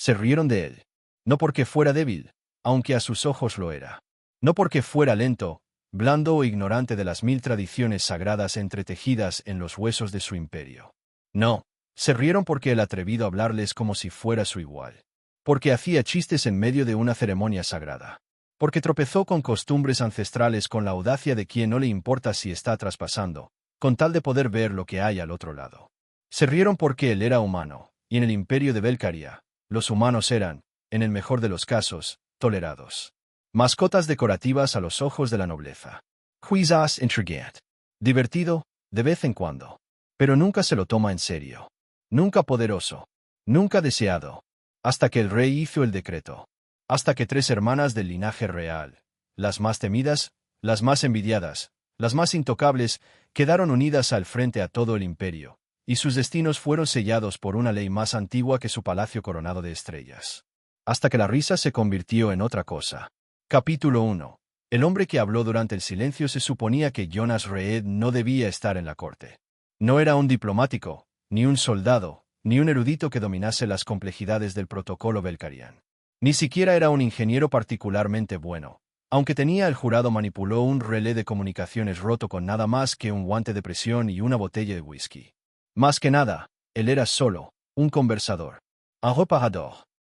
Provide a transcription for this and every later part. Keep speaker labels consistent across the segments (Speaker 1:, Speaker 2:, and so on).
Speaker 1: Se rieron de él. No porque fuera débil, aunque a sus ojos lo era. No porque fuera lento, blando o ignorante de las 1000 tradiciones sagradas entretejidas en los huesos de su imperio. No, se rieron porque el atrevido hablarles como si fuera su igual. Porque hacía chistes en medio de una ceremonia sagrada. Porque tropezó con costumbres ancestrales con la audacia de quien no le importa si está traspasando, con tal de poder ver lo que hay al otro lado. Se rieron porque él era humano, y en el imperio de Belcaria, los humanos eran, en el mejor de los casos, tolerados. Mascotas decorativas a los ojos de la nobleza. Quizás intrigante. Divertido, de vez en cuando. Pero nunca se lo toma en serio. Nunca poderoso. Nunca deseado. Hasta que el rey hizo el decreto. Hasta que 3 hermanas del linaje real, las más temidas, las más envidiadas, las más intocables, quedaron unidas al frente a todo el imperio, y sus destinos fueron sellados por una ley más antigua que su palacio coronado de estrellas. Hasta que la risa se convirtió en otra cosa. Capítulo 1. El hombre que habló durante el silencio se suponía que Jonas Reed no debía estar en la corte. No era un diplomático, ni un soldado, ni un erudito que dominase las complejidades del protocolo belcarian. Ni siquiera era un ingeniero particularmente bueno, aunque tenía el jurado manipuló un relé de comunicaciones roto con nada más que un guante de presión y una botella de whisky. Más que nada, él era solo, un conversador. Un reparador.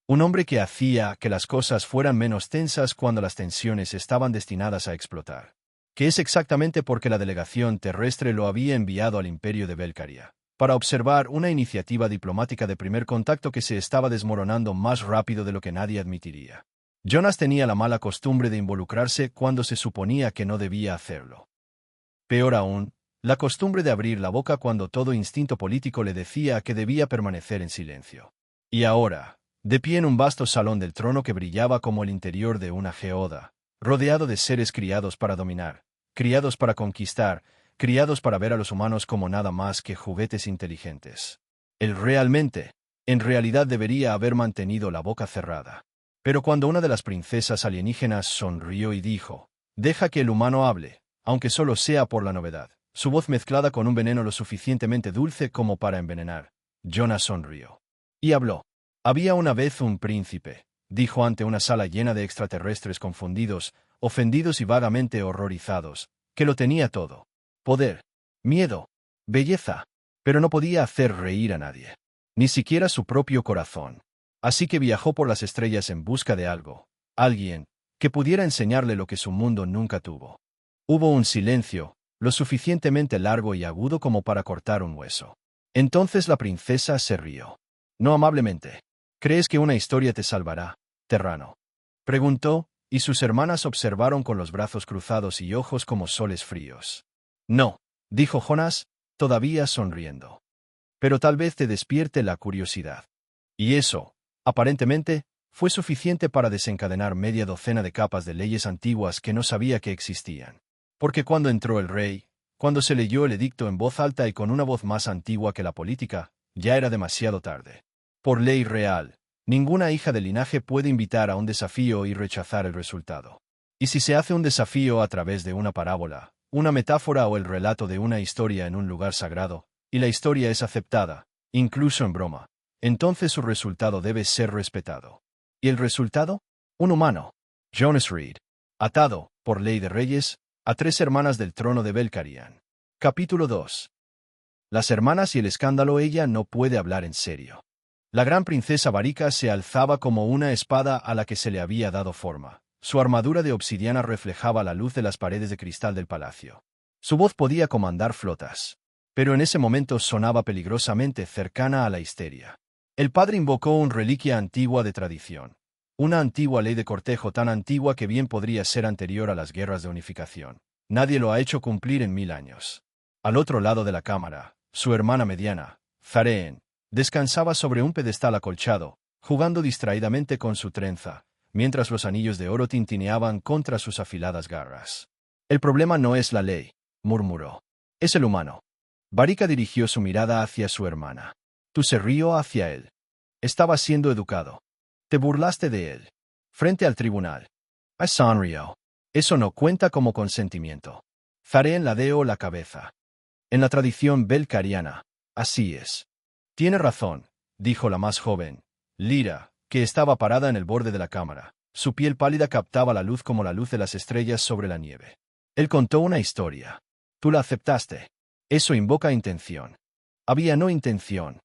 Speaker 1: Un hombre que hacía que las cosas fueran menos tensas cuando las tensiones estaban destinadas a explotar. Que es exactamente porque la delegación terrestre lo había enviado al imperio de Belcaria, para observar una iniciativa diplomática de primer contacto que se estaba desmoronando más rápido de lo que nadie admitiría. Jonas tenía la mala costumbre de involucrarse cuando se suponía que no debía hacerlo. Peor aún, la costumbre de abrir la boca cuando todo instinto político le decía que debía permanecer en silencio. Y ahora, de pie en un vasto salón del trono que brillaba como el interior de una geoda, rodeado de seres criados para dominar, criados para conquistar, criados para ver a los humanos como nada más que juguetes inteligentes. Él en realidad debería haber mantenido la boca cerrada. Pero cuando una de las princesas alienígenas sonrió y dijo, «Deja que el humano hable, aunque solo sea por la novedad», su voz mezclada con un veneno lo suficientemente dulce como para envenenar, Jonas sonrió. Y habló. «Había una vez un príncipe», dijo ante una sala llena de extraterrestres confundidos, ofendidos y vagamente horrorizados, que lo tenía todo. Poder, miedo, belleza, pero no podía hacer reír a nadie. Ni siquiera su propio corazón. Así que viajó por las estrellas en busca de algo, alguien, que pudiera enseñarle lo que su mundo nunca tuvo. Hubo un silencio, lo suficientemente largo y agudo como para cortar un hueso. Entonces la princesa se rió. No amablemente. «¿Crees que una historia te salvará, Terrano?», preguntó, y sus hermanas observaron con los brazos cruzados y ojos como soles fríos. «No», dijo Jonas, todavía sonriendo. «Pero tal vez te despierte la curiosidad». Y eso, aparentemente, fue suficiente para desencadenar media docena de capas de leyes antiguas que no sabía que existían. Porque cuando entró el rey, cuando se leyó el edicto en voz alta y con una voz más antigua que la política, ya era demasiado tarde. Por ley real, ninguna hija del linaje puede invitar a un desafío y rechazar el resultado. Y si se hace un desafío a través de una parábola, una metáfora o el relato de una historia en un lugar sagrado, y la historia es aceptada, incluso en broma, entonces su resultado debe ser respetado. ¿Y el resultado? Un humano. Jonas Reed. Atado, por ley de reyes, a 3 hermanas del trono de Belcarian. Capítulo 2. Las hermanas y el escándalo. Ella no puede hablar en serio. La gran princesa Varika se alzaba como una espada a la que se le había dado forma. Su armadura de obsidiana reflejaba la luz de las paredes de cristal del palacio. Su voz podía comandar flotas. Pero en ese momento sonaba peligrosamente cercana a la histeria. El padre invocó una reliquia antigua de tradición. Una antigua ley de cortejo tan antigua que bien podría ser anterior a las guerras de unificación. Nadie lo ha hecho cumplir en 1000 años. Al otro lado de la cámara, su hermana mediana, Zareen, descansaba sobre un pedestal acolchado, jugando distraídamente con su trenza, mientras los anillos de oro tintineaban contra sus afiladas garras. «El problema no es la ley», murmuró. «Es el humano». Varika dirigió su mirada hacia su hermana. Tú se rió hacia él. Estaba siendo educado. Te burlaste de él. Frente al tribunal. Sonrió. Eso no cuenta como consentimiento. Zareen ladeó la cabeza. En la tradición belcariana, así es. Tiene razón, dijo la más joven, Lyra, que estaba parada en el borde de la cámara. Su piel pálida captaba la luz como la luz de las estrellas sobre la nieve. Él contó una historia. Tú la aceptaste. Eso invoca intención. Había no intención.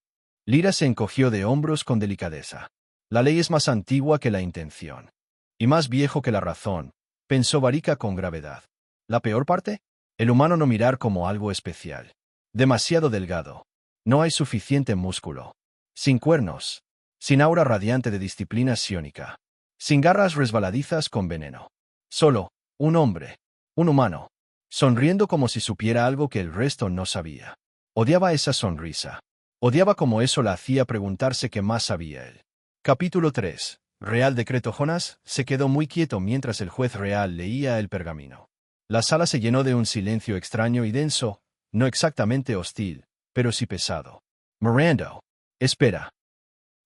Speaker 1: Lyra se encogió de hombros con delicadeza. La ley es más antigua que la intención. Y más viejo que la razón, pensó Varika con gravedad. ¿La peor parte? El humano no mirar como algo especial. Demasiado delgado. No hay suficiente músculo. Sin cuernos. Sin aura radiante de disciplina psiónica. Sin garras resbaladizas con veneno. Solo, un hombre. Un humano. Sonriendo como si supiera algo que el resto no sabía. Odiaba esa sonrisa. Odiaba como eso la hacía preguntarse qué más sabía él. Capítulo 3. Real Decreto. Jonas se quedó muy quieto mientras el juez real leía el pergamino. La sala se llenó de un silencio extraño y denso, no exactamente hostil, pero sí pesado. Miranda. Espera.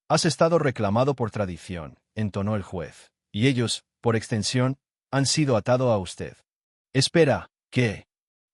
Speaker 1: Has estado reclamado por tradición, entonó el juez, y ellos, por extensión, han sido atado a usted. Espera, ¿qué?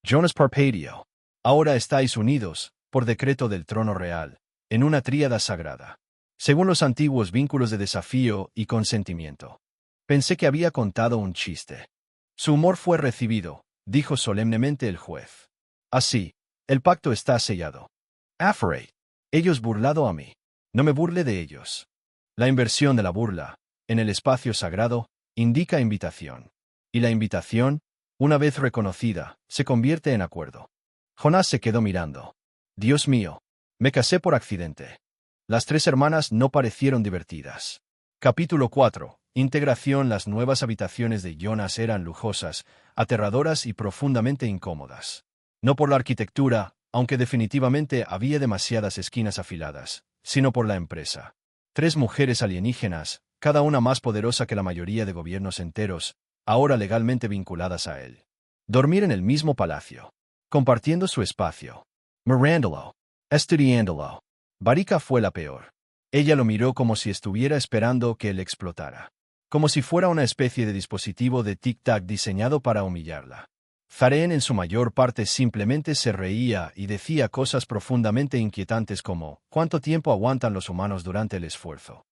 Speaker 1: Jonas Parpadio. Ahora estáis unidos, por decreto del trono real, en una tríada sagrada. Según los antiguos vínculos de desafío y consentimiento. Pensé que había contado un chiste. Su humor fue recibido, dijo solemnemente el juez. Así, el pacto está sellado. Afraid. Ellos burlado a mí. No me burle de ellos. La inversión de la burla, en el espacio sagrado, indica invitación. Y la invitación, una vez reconocida, se convierte en acuerdo. Jonás se quedó mirando. Dios mío, me casé por accidente. Las tres hermanas no parecieron divertidas. Capítulo 4. Integración. Las nuevas habitaciones de Jonas eran lujosas, aterradoras y profundamente incómodas. No por la arquitectura, aunque definitivamente había demasiadas esquinas afiladas, sino por la empresa. 3 mujeres alienígenas, cada una más poderosa que la mayoría de gobiernos enteros, ahora legalmente vinculadas a él. Dormir en el mismo palacio. Compartiendo su espacio. Mirándolo. Estudiándolo. Varika fue la peor. Ella lo miró como si estuviera esperando que él explotara. Como si fuera una especie de dispositivo de tic-tac diseñado para humillarla. Zaren en su mayor parte simplemente se reía y decía cosas profundamente inquietantes como, ¿cuánto tiempo aguantan los humanos durante el esfuerzo?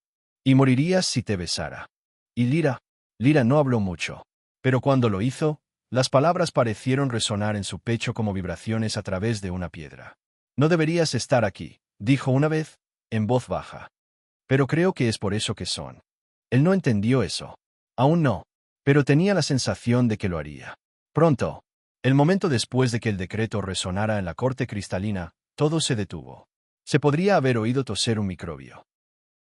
Speaker 1: Y morirías si te besara. Y Lyra no habló mucho. Pero cuando lo hizo, las palabras parecieron resonar en su pecho como vibraciones a través de una piedra. No deberías estar aquí, dijo una vez, en voz baja. Pero creo que es por eso que son. Él no entendió eso. Aún no. Pero tenía la sensación de que lo haría. Pronto. El momento después de que el decreto resonara en la corte cristalina, todo se detuvo. Se podría haber oído toser un microbio.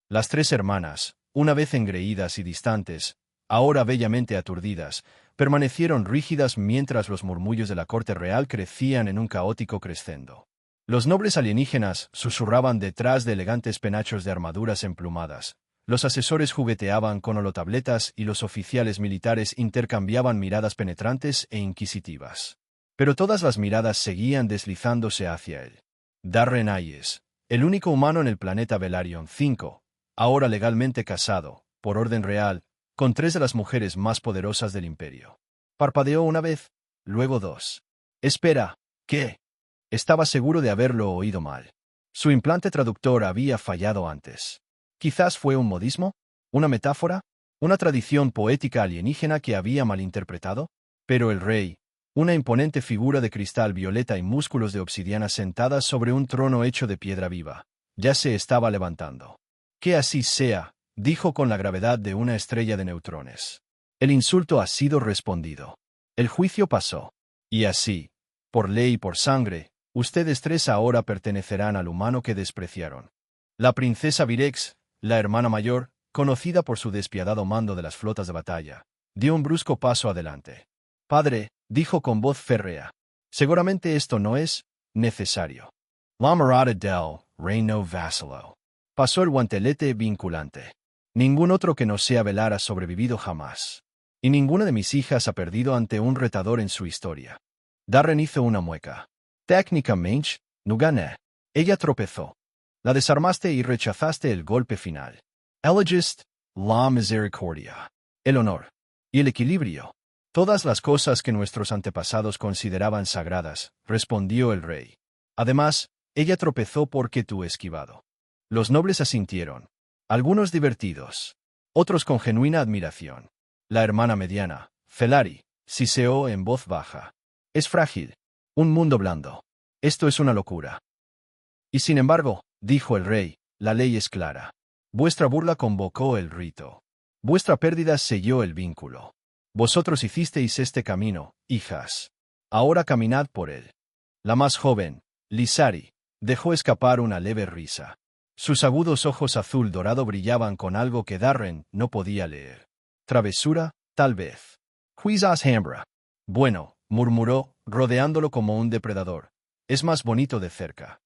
Speaker 1: Las 3 hermanas, una vez engreídas y distantes, ahora bellamente aturdidas, permanecieron rígidas mientras los murmullos de la corte real crecían en un caótico crescendo. Los nobles alienígenas susurraban detrás de elegantes penachos de armaduras emplumadas, los asesores jugueteaban con holotabletas y los oficiales militares intercambiaban miradas penetrantes e inquisitivas. Pero todas las miradas seguían deslizándose hacia él. Darren Ayes, el único humano en el planeta Velaryon 5, ahora legalmente casado, por orden real, con 3 de las mujeres más poderosas del imperio. Parpadeó una vez, luego 2. Espera, ¿qué? Estaba seguro de haberlo oído mal. Su implante traductor había fallado antes. Quizás fue un modismo, una metáfora, una tradición poética alienígena que había malinterpretado, pero el rey, una imponente figura de cristal violeta y músculos de obsidiana sentada sobre un trono hecho de piedra viva, ya se estaba levantando. Que así sea, dijo con la gravedad de una estrella de neutrones. El insulto ha sido respondido. El juicio pasó. Y así, por ley y por sangre, ustedes 3 ahora pertenecerán al humano que despreciaron. La princesa Virex, la hermana mayor, conocida por su despiadado mando de las flotas de batalla, dio un brusco paso adelante. Padre, dijo con voz férrea, seguramente esto no es necesario. La Mirada del Reino Vasilo. Pasó el guantelete vinculante. Ningún otro que no sea Velar ha sobrevivido jamás. Y ninguna de mis hijas ha perdido ante un retador en su historia. Darren hizo una mueca. Técnicamente, no gané. Ella tropezó. La desarmaste y rechazaste el golpe final. Elegist, la misericordia, el honor y el equilibrio. Todas las cosas que nuestros antepasados consideraban sagradas, respondió el rey. Además, ella tropezó porque tú esquivado. Los nobles asintieron. Algunos divertidos. Otros con genuina admiración. La hermana mediana, Felari, siseó en voz baja. Es frágil. Un mundo blando. Esto es una locura. Y sin embargo, dijo el rey, la ley es clara. Vuestra burla convocó el rito. Vuestra pérdida selló el vínculo. Vosotros hicisteis este camino, hijas. Ahora caminad por él. La más joven, Lisari, dejó escapar una leve risa. Sus agudos ojos azul dorado brillaban con algo que Darren no podía leer. Travesura, tal vez. Quizás hembra. Bueno, murmuró, rodeándolo como un depredador. Es más bonito de cerca.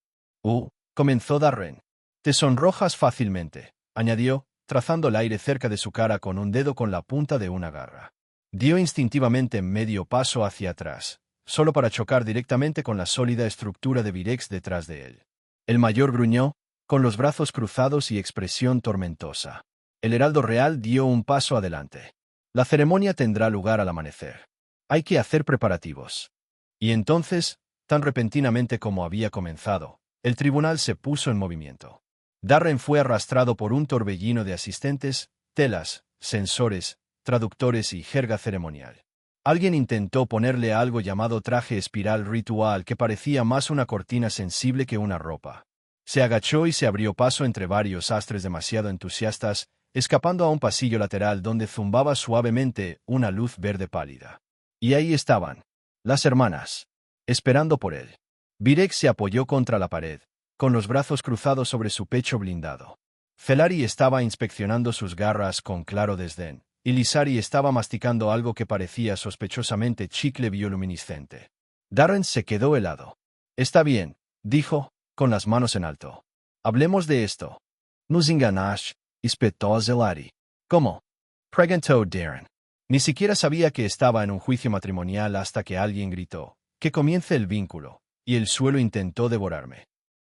Speaker 1: Comenzó Darren. Te sonrojas fácilmente, añadió, trazando el aire cerca de su cara con un dedo con la punta de una garra. Dio instintivamente medio paso hacia atrás, solo para chocar directamente con la sólida estructura de Virex detrás de él. El mayor gruñó, con los brazos cruzados y expresión tormentosa. El heraldo real dio un paso adelante. La ceremonia tendrá lugar al amanecer. Hay que hacer preparativos. Y entonces, tan repentinamente como había comenzado, el tribunal se puso en movimiento. Darren fue arrastrado por un torbellino de asistentes, telas, sensores, traductores y jerga ceremonial. Alguien intentó ponerle algo llamado traje espiral ritual que parecía más una cortina sensible que una ropa. Se agachó y se abrió paso entre varios astres demasiado entusiastas, escapando a un pasillo lateral donde zumbaba suavemente una luz verde pálida. Y ahí estaban, las hermanas, esperando por él. Virex se apoyó contra la pared, con los brazos cruzados sobre su pecho blindado. Felari estaba inspeccionando sus garras con claro desdén, y Lisari estaba masticando algo que parecía sospechosamente chicle bioluminiscente. Darren se quedó helado. Está bien, dijo, con las manos en alto. Hablemos de esto. Nos enganaste, espetó Zelari. ¿Cómo? Preguntó Darren. Ni siquiera sabía que estaba en un juicio matrimonial hasta que alguien gritó, que comience el vínculo, y el suelo intentó devorarme.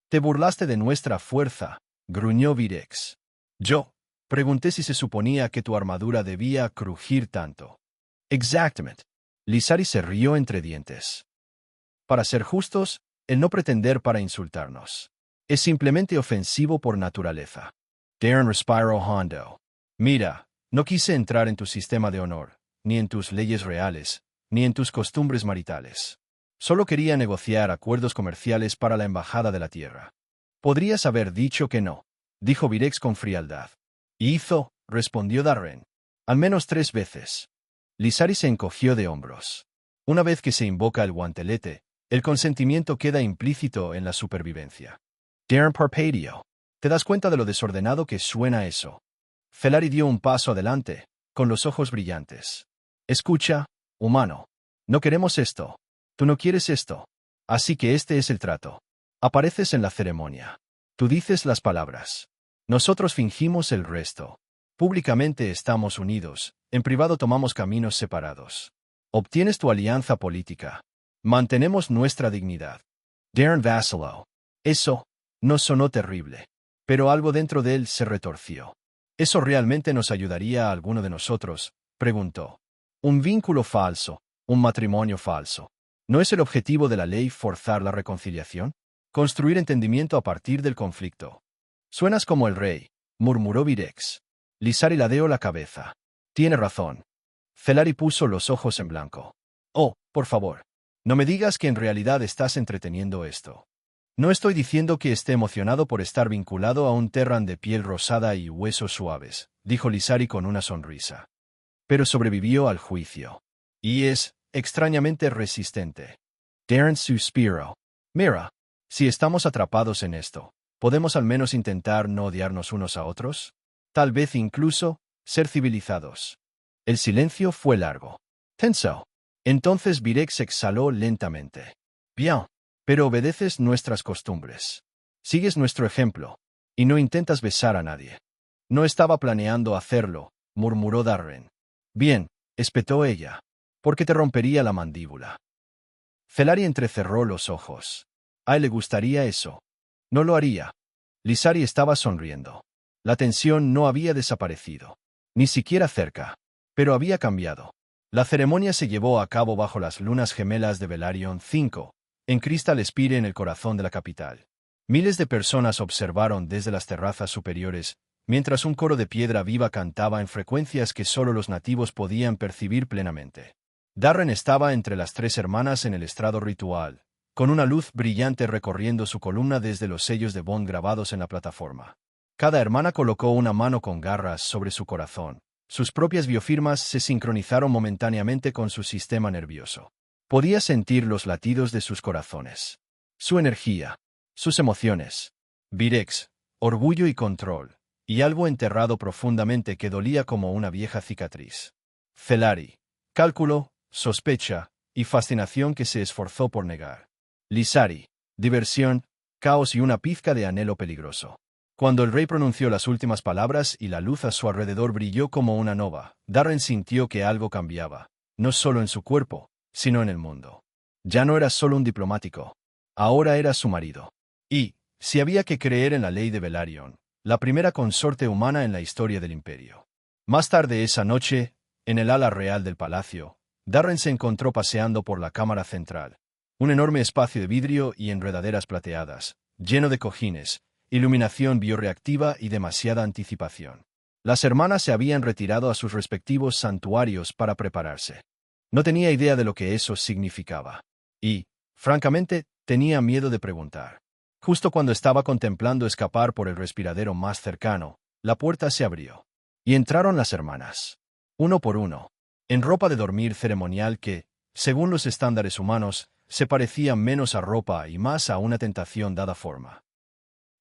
Speaker 1: Te burlaste de nuestra fuerza, gruñó Virex. Yo, pregunté si se suponía que tu armadura debía crujir tanto. Exactamente. Lisari se rió entre dientes. Para ser justos, el no pretender para insultarnos. Es simplemente ofensivo por naturaleza. Darren respiró hondo. Mira, no quise entrar en tu sistema de honor, ni en tus leyes reales, ni en tus costumbres maritales. Solo quería negociar acuerdos comerciales para la embajada de la tierra. Podrías haber dicho que no, dijo Virex con frialdad. Hizo, respondió Darren. Al menos 3 veces. Lisari se encogió de hombros. Una vez que se invoca el guantelete, el consentimiento queda implícito en la supervivencia. Darren parpadeó. ¿Te das cuenta de lo desordenado que suena eso? Felari dio un paso adelante, con los ojos brillantes. Escucha, humano. No queremos esto. Tú no quieres esto. Así que este es el trato. Apareces en la ceremonia. Tú dices las palabras. Nosotros fingimos el resto. Públicamente estamos unidos, en privado tomamos caminos separados. Obtienes tu alianza política. Mantenemos nuestra dignidad. Darren vaciló. Eso no sonó terrible. Pero algo dentro de él se retorció. ¿Eso realmente nos ayudaría a alguno de nosotros?, preguntó. Un vínculo falso, un matrimonio falso. ¿No es el objetivo de la ley forzar la reconciliación? Construir entendimiento a partir del conflicto. Suenas como el rey, murmuró Virex. Lisari ladeó la cabeza. Tiene razón. Felari puso los ojos en blanco. Oh, por favor. No me digas que en realidad estás entreteniendo esto. No estoy diciendo que esté emocionado por estar vinculado a un Terran de piel rosada y huesos suaves, dijo Lisari con una sonrisa. Pero sobrevivió al juicio. Y es, extrañamente resistente. Darren suspiró. Mira, si estamos atrapados en esto, ¿podemos al menos intentar no odiarnos unos a otros? Tal vez incluso, ser civilizados. El silencio fue largo. Tenso. Entonces Virex exhaló lentamente. Bien, pero obedeces nuestras costumbres. Sigues nuestro ejemplo. Y no intentas besar a nadie. No estaba planeando hacerlo, murmuró Darren. Bien, espetó ella. Porque te rompería la mandíbula. Felari entrecerró los ojos. A él le gustaría eso. No lo haría. Lisari estaba sonriendo. La tensión no había desaparecido. Ni siquiera cerca. Pero había cambiado. La ceremonia se llevó a cabo bajo las lunas gemelas de Velaryon 5, en Crystal Spire en el corazón de la capital. Miles de personas observaron desde las terrazas superiores, mientras un coro de piedra viva cantaba en frecuencias que solo los nativos podían percibir plenamente. Darren estaba entre las tres hermanas en el estrado ritual, con una luz brillante recorriendo su columna desde los sellos de Bond grabados en la plataforma. Cada hermana colocó una mano con garras sobre su corazón. Sus propias biofirmas se sincronizaron momentáneamente con su sistema nervioso. Podía sentir los latidos de sus corazones, su energía, sus emociones. Virex, orgullo y control, y algo enterrado profundamente que dolía como una vieja cicatriz. Celari, cálculo, sospecha y fascinación que se esforzó por negar. Lysari, diversión, caos y una pizca de anhelo peligroso. Cuando el rey pronunció las últimas palabras y la luz a su alrededor brilló como una nova, Darren sintió que algo cambiaba, no solo en su cuerpo, sino en el mundo. Ya no era solo un diplomático. Ahora era su marido. Y, si había que creer en la ley de Velaryon, la primera consorte humana en la historia del imperio. Más tarde esa noche, en el ala real del palacio, Darren se encontró paseando por la cámara central. Un enorme espacio de vidrio y enredaderas plateadas, lleno de cojines, iluminación bioreactiva y demasiada anticipación. Las hermanas se habían retirado a sus respectivos santuarios para prepararse. No tenía idea de lo que eso significaba. Y, francamente, tenía miedo de preguntar. Justo cuando estaba contemplando escapar por el respiradero más cercano, la puerta se abrió. Y entraron las hermanas. Uno por uno, en ropa de dormir ceremonial que, según los estándares humanos, se parecía menos a ropa y más a una tentación dada forma.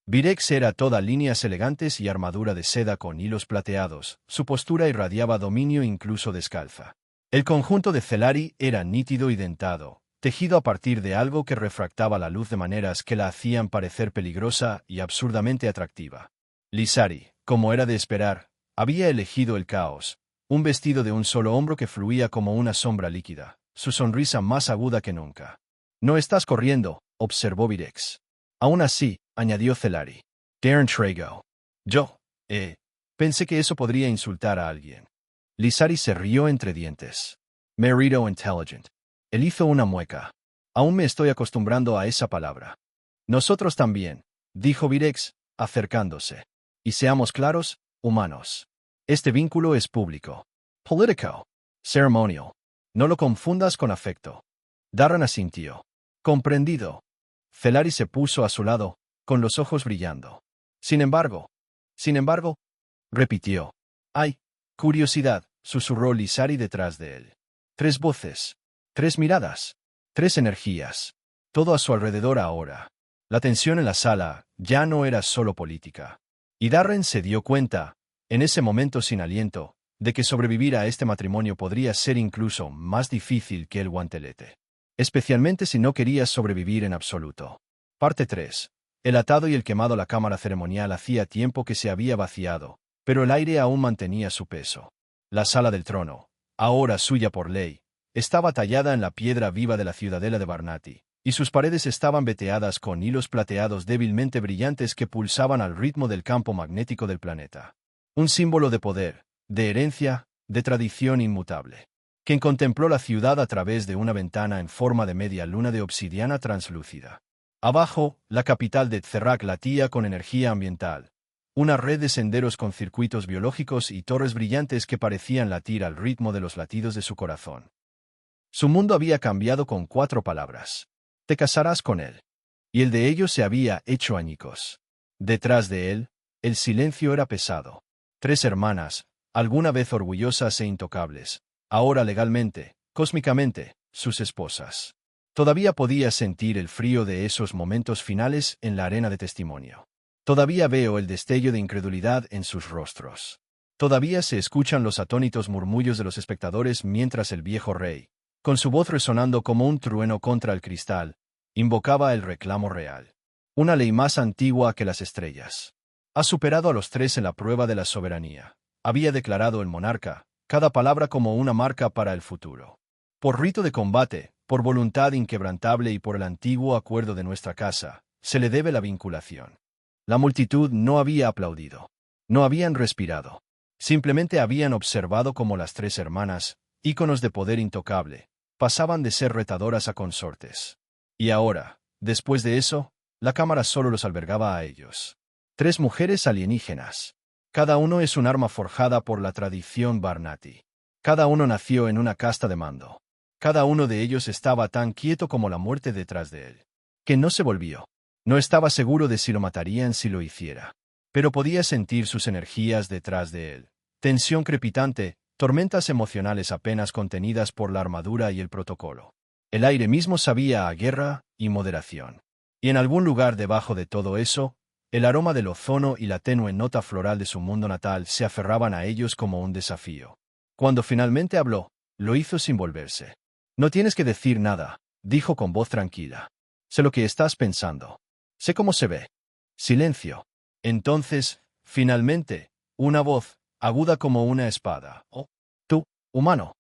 Speaker 1: Virex era toda líneas elegantes y armadura de seda con hilos plateados, su postura irradiaba dominio incluso descalza. El conjunto de Celari era nítido y dentado, tejido a partir de algo que refractaba la luz de maneras que la hacían parecer peligrosa y absurdamente atractiva. Lysari, como era de esperar, había elegido el caos, un vestido de un solo hombro que fluía como una sombra líquida, su sonrisa más aguda que nunca. «No estás corriendo», observó Virex. «Aún así», añadió Celari. «Darren Trago. Yo, pensé que eso podría insultar a alguien». Lysari se rió entre dientes. «Merito intelligent». Él hizo una mueca. «Aún me estoy acostumbrando a esa palabra». «Nosotros también», dijo Virex, acercándose. «Y seamos claros, humanos. Este vínculo es público. Político. Ceremonial. No lo confundas con afecto». Darren asintió. «Comprendido». Celari se puso a su lado, con los ojos brillando. Sin embargo, repitió. «Hay curiosidad», susurró Lysari detrás de él. Tres voces, tres miradas, tres energías. Todo a su alrededor ahora. La tensión en la sala ya no era solo política. Y Darren se dio cuenta, en ese momento sin aliento, de que sobrevivir a este matrimonio podría ser incluso más difícil que el guantelete. Especialmente si no querías sobrevivir en absoluto. Parte 3. El atado y el quemado. La cámara ceremonial hacía tiempo que se había vaciado, pero el aire aún mantenía su peso. La sala del trono, ahora suya por ley, estaba tallada en la piedra viva de la ciudadela de Barnati, y sus paredes estaban veteadas con hilos plateados débilmente brillantes que pulsaban al ritmo del campo magnético del planeta. Un símbolo de poder, de herencia, de tradición inmutable. Quien contempló la ciudad a través de una ventana en forma de media luna de obsidiana translúcida. Abajo, la capital de Tzerrak latía con energía ambiental. Una red de senderos con circuitos biológicos y torres brillantes que parecían latir al ritmo de los latidos de su corazón. Su mundo había cambiado con 4 palabras. Te casarás con él. Y el de ellos se había hecho añicos. Detrás de él, el silencio era pesado. 3 hermanas, alguna vez orgullosas e intocables, ahora legalmente, cósmicamente, sus esposas. Todavía podía sentir el frío de esos momentos finales en la arena de testimonio. Todavía veo el destello de incredulidad en sus rostros. Todavía se escuchan los atónitos murmullos de los espectadores mientras el viejo rey, con su voz resonando como un trueno contra el cristal, invocaba el reclamo real. Una ley más antigua que las estrellas. Ha superado a los 3 en la prueba de la soberanía. Había declarado el monarca, cada palabra como una marca para el futuro. Por rito de combate, por voluntad inquebrantable y por el antiguo acuerdo de nuestra casa, se le debe la vinculación. La multitud no había aplaudido. No habían respirado. Simplemente habían observado cómo las 3 hermanas, íconos de poder intocable, pasaban de ser retadoras a consortes. Y ahora, después de eso, la cámara solo los albergaba a ellos. 3 mujeres alienígenas. Cada uno es un arma forjada por la tradición Barnati. Cada uno nació en una casta de mando. Cada uno de ellos estaba tan quieto como la muerte detrás de él, que no se volvió. No estaba seguro de si lo matarían si lo hiciera, pero podía sentir sus energías detrás de él. Tensión crepitante, tormentas emocionales apenas contenidas por la armadura y el protocolo. El aire mismo sabía a guerra y moderación. Y en algún lugar debajo de todo eso, el aroma del ozono y la tenue nota floral de su mundo natal se aferraban a ellos como un desafío. Cuando finalmente habló, lo hizo sin volverse. No tienes que decir nada, dijo con voz tranquila. Sé lo que estás pensando. Sé cómo se ve. Silencio. Entonces, finalmente, una voz, aguda como una espada. Oh, tú, humano.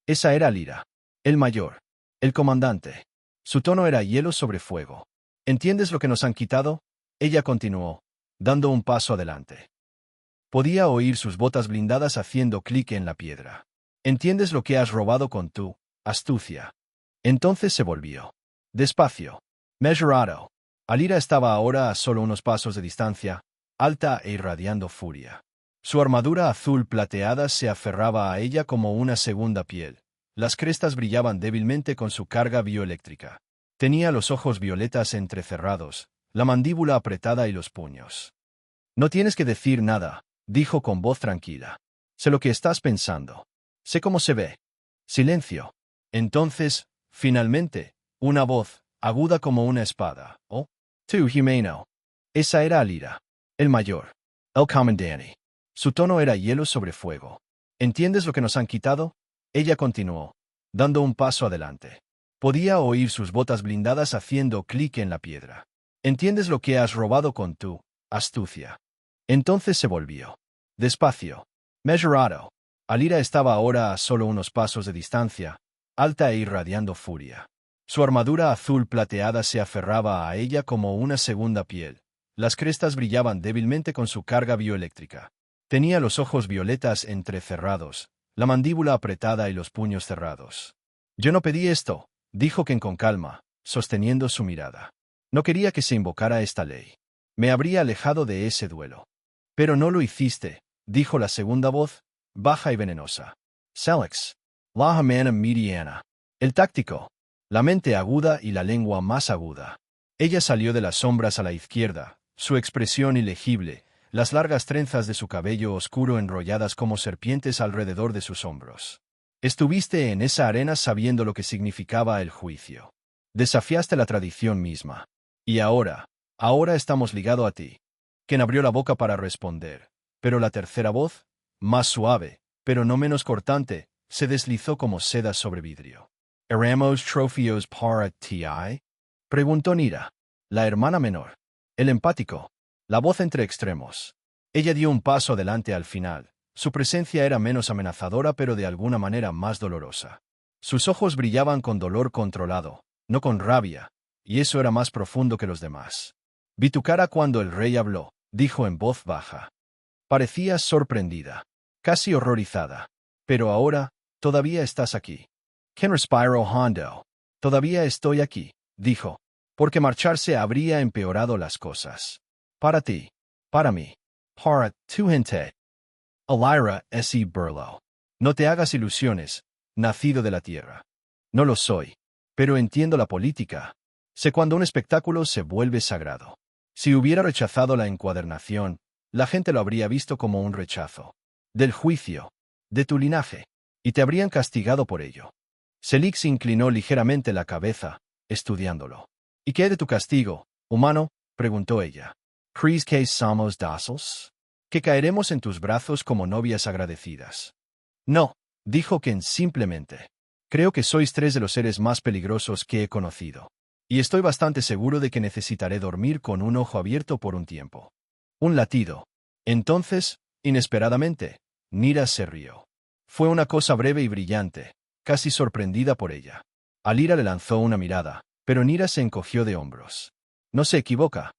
Speaker 1: Esa era Lyra. El mayor. El comandante. Su tono era hielo sobre fuego. ¿Entiendes lo que nos han quitado? Ella continuó, dando un paso adelante. Podía oír sus botas blindadas haciendo clic en la piedra. ¿Entiendes lo que has robado con tu astucia? Entonces se volvió. Despacio. Mesurado. Lyra estaba ahora a solo unos pasos de distancia, alta e irradiando furia. Su armadura azul plateada se aferraba a ella como una segunda piel. Las crestas brillaban débilmente con su carga bioeléctrica. Tenía los ojos violetas entrecerrados, la mandíbula apretada y los puños. No tienes que decir nada, dijo con voz tranquila. Sé lo que estás pensando. Sé cómo se ve. Silencio. Entonces, finalmente, una voz, aguda como una espada. Oh, tú, Jimeno. Esa era Lyra. El mayor. El comandante. Su tono era hielo sobre fuego. ¿Entiendes lo que nos han quitado? Ella continuó, dando un paso adelante. Podía oír sus botas blindadas haciendo clic en la piedra. ¿Entiendes lo que has robado con tu astucia? Entonces se volvió. Despacio. Mesurado. Lyra estaba ahora a solo unos pasos de distancia, alta e irradiando furia. Su armadura azul plateada se aferraba a ella como una segunda piel. Las crestas brillaban débilmente con su carga bioeléctrica. Tenía los ojos violetas entrecerrados, la mandíbula apretada y los puños cerrados. Yo no pedí esto, dijo Ken con calma, sosteniendo su mirada. No quería que se invocara esta ley. Me habría alejado de ese duelo. Pero no lo hiciste, dijo la segunda voz, baja y venenosa. Selix. La humana mediana. El táctico. La mente aguda y la lengua más aguda. Ella salió de las sombras a la izquierda, su expresión ilegible, las largas trenzas de su cabello oscuro enrolladas como serpientes alrededor de sus hombros. Estuviste en esa arena sabiendo lo que significaba el juicio. Desafiaste la tradición misma. Y ahora estamos ligados a ti. Ken abrió la boca para responder, pero la tercera voz, más suave, pero no menos cortante, se deslizó como seda sobre vidrio. ¿Éramos trofeos para ti? Preguntó Nira, la hermana menor. El empático. La voz entre extremos. Ella dio un paso adelante al final. Su presencia era menos amenazadora pero de alguna manera más dolorosa. Sus ojos brillaban con dolor controlado, no con rabia, y eso era más profundo que los demás. Vi tu cara cuando el rey habló, dijo en voz baja. Parecías sorprendida, casi horrorizada. Pero ahora, todavía estás aquí. Ken respiró hondo. Todavía estoy aquí, dijo, porque marcharse habría empeorado las cosas. Para ti. Para mí. Para tu gente. Lyra S. Burlow. No te hagas ilusiones, nacido de la tierra. No lo soy. Pero entiendo la política. Sé cuando un espectáculo se vuelve sagrado. Si hubiera rechazado la encuadernación, la gente lo habría visto como un rechazo. Del juicio. De tu linaje. Y te habrían castigado por ello. Selix inclinó ligeramente la cabeza, estudiándolo. ¿Y qué de tu castigo, humano? Preguntó ella. ¿Crees que somos dóciles? ¿Que caeremos en tus brazos como novias agradecidas? No, dijo Ken simplemente. Creo que sois tres de los seres más peligrosos que he conocido. Y estoy bastante seguro de que necesitaré dormir con un ojo abierto por un tiempo. Un latido. Entonces, inesperadamente, Nira se rió. Fue una cosa breve y brillante, casi sorprendida por ella. Lyra le lanzó una mirada, pero Nira se encogió de hombros. No se equivoca.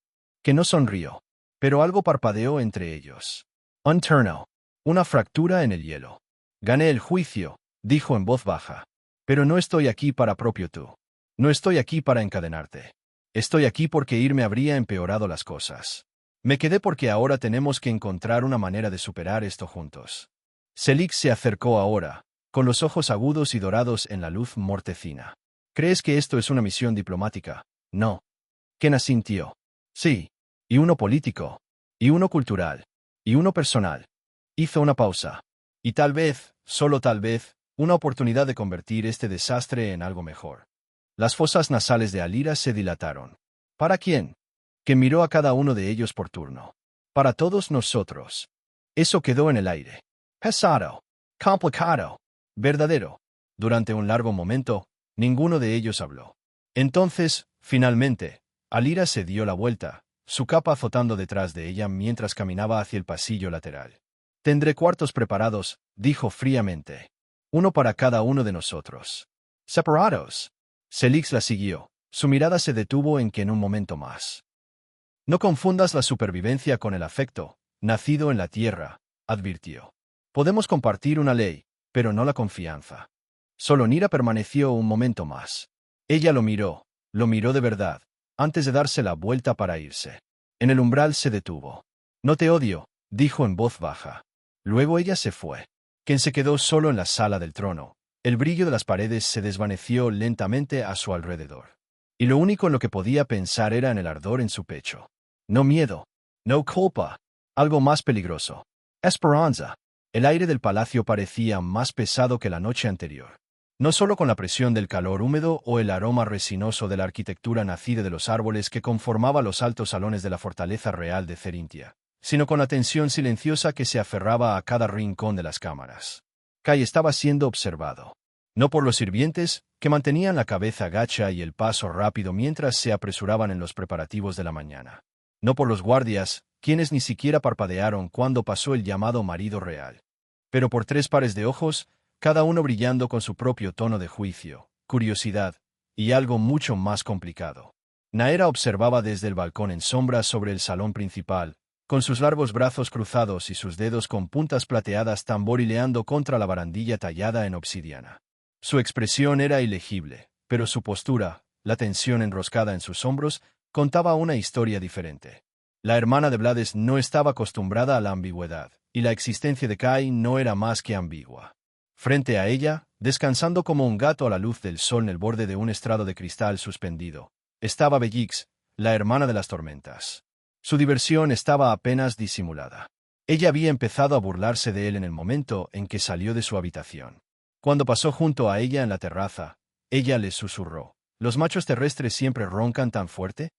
Speaker 1: Que no sonrió. Pero algo parpadeó entre ellos. Un turno. Una fractura en el hielo. Gané el juicio, dijo en voz baja. Pero no estoy aquí para propio tú. No estoy aquí para encadenarte. Estoy aquí porque irme habría empeorado las cosas. Me quedé porque ahora tenemos que encontrar una manera de superar esto juntos. Selig se acercó ahora, con los ojos agudos y dorados en la luz mortecina. ¿Crees que esto es una misión diplomática? No. Ken asintió. Sí. Y uno político. Y uno cultural. Y uno personal. Hizo una pausa. Y tal vez, solo tal vez, una oportunidad de convertir este desastre en algo mejor. Las fosas nasales de Alira se dilataron. ¿Para quién? Que miró a cada uno de ellos por turno. Para todos nosotros. Eso quedó en el aire. Pesado. Complicado. Verdadero. Durante un largo momento, ninguno de ellos habló. Entonces, finalmente, Alira se dio la vuelta, su capa azotando detrás de ella mientras caminaba hacia el pasillo lateral. Tendré cuartos preparados, dijo fríamente. Uno para cada uno de nosotros. Separados. Selig la siguió. Su mirada se detuvo en que en un momento más. No confundas la supervivencia con el afecto, nacido en la tierra, advirtió. Podemos compartir una ley, pero no la confianza. Solonira permaneció un momento más. Ella lo miró de verdad, antes de darse la vuelta para irse. En el umbral se detuvo. No te odio, dijo en voz baja. Luego ella se fue. Ken se quedó solo en la sala del trono. El brillo de las paredes se desvaneció lentamente a su alrededor. Y lo único en lo que podía pensar era en el ardor en su pecho. No miedo. No culpa. Algo más peligroso. Esperanza. El aire del palacio parecía más pesado que la noche anterior. No solo con la presión del calor húmedo o el aroma resinoso de la arquitectura nacida de los árboles que conformaba los altos salones de la fortaleza real de Cerintia, sino con la tensión silenciosa que se aferraba a cada rincón de las cámaras. Kai estaba siendo observado. No por los sirvientes, que mantenían la cabeza gacha y el paso rápido mientras se apresuraban en los preparativos de la mañana. No por los guardias, quienes ni siquiera parpadearon cuando pasó el llamado marido real. Pero por tres pares de ojos, cada uno brillando con su propio tono de juicio, curiosidad, y algo mucho más complicado. Naera observaba desde el balcón en sombra sobre el salón principal, con sus largos brazos cruzados y sus dedos con puntas plateadas tamborileando contra la barandilla tallada en obsidiana. Su expresión era ilegible, pero su postura, la tensión enroscada en sus hombros, contaba una historia diferente. La hermana de Blades no estaba acostumbrada a la ambigüedad, y la existencia de Kai no era más que ambigua. Frente a ella, descansando como un gato a la luz del sol en el borde de un estrado de cristal suspendido, estaba Bellix, la hermana de las tormentas. Su diversión estaba apenas disimulada. Ella había empezado a burlarse de él en el momento en que salió de su habitación. Cuando pasó junto a ella en la terraza, ella le susurró: ¿Los machos terrestres siempre roncan tan fuerte?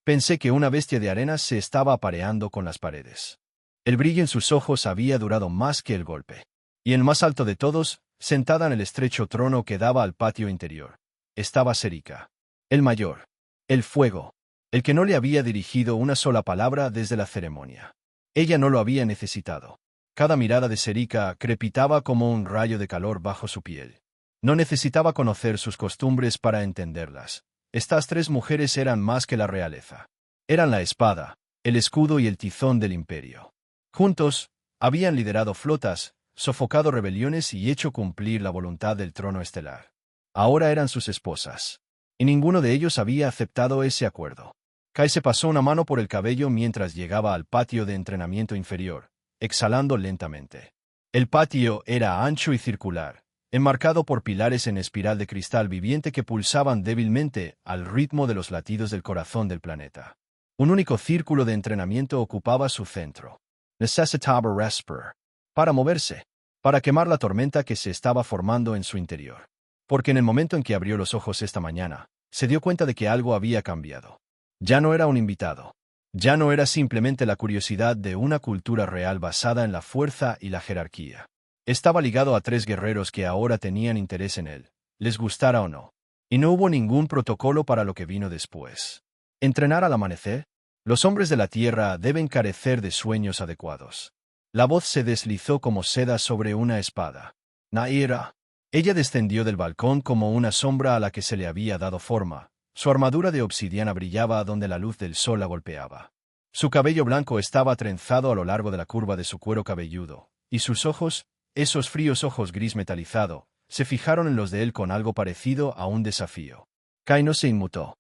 Speaker 1: Pensé que una bestia de arena se estaba apareando con las paredes. El brillo en sus ojos había durado más que el golpe. Y el más alto de todos, sentada en el estrecho trono que daba al patio interior, estaba Serika. El mayor. El fuego. El que no le había dirigido una sola palabra desde la ceremonia. Ella no lo había necesitado. Cada mirada de Serika crepitaba como un rayo de calor bajo su piel. No necesitaba conocer sus costumbres para entenderlas. Estas tres mujeres eran más que la realeza. Eran la espada, el escudo y el tizón del imperio. Juntos, habían liderado flotas, sofocado rebeliones y hecho cumplir la voluntad del trono estelar. Ahora eran sus esposas. Y ninguno de ellos había aceptado ese acuerdo. Kai se pasó una mano por el cabello mientras llegaba al patio de entrenamiento inferior, exhalando lentamente. El patio era ancho y circular, enmarcado por pilares en espiral de cristal viviente que pulsaban débilmente al ritmo de los latidos del corazón del planeta. Un único círculo de entrenamiento ocupaba su centro. Necesitaba respirar. Para moverse. Para quemar la tormenta que se estaba formando en su interior. Porque en el momento en que abrió los ojos esta mañana, se dio cuenta de que algo había cambiado. Ya no era un invitado. Ya no era simplemente la curiosidad de una cultura real basada en la fuerza y la jerarquía. Estaba ligado a tres guerreros que ahora tenían interés en él, les gustara o no. Y no hubo ningún protocolo para lo que vino después. ¿Entrenar al amanecer? Los hombres de la tierra deben carecer de sueños adecuados. La voz se deslizó como seda sobre una espada. Naira. Ella descendió del balcón como una sombra a la que se le había dado forma. Su armadura de obsidiana brillaba donde la luz del sol la golpeaba. Su cabello blanco estaba trenzado a lo largo de la curva de su cuero cabelludo, y sus ojos, esos fríos ojos gris metalizado, se fijaron en los de él con algo parecido a un desafío. Kai no se inmutó.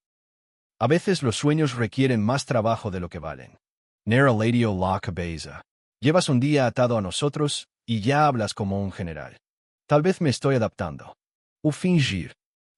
Speaker 1: A veces los sueños requieren más trabajo de lo que valen. Nera Lady la cabeza. Llevas un día atado a nosotros, y ya hablas como un general. Tal vez me estoy adaptando. Fingir.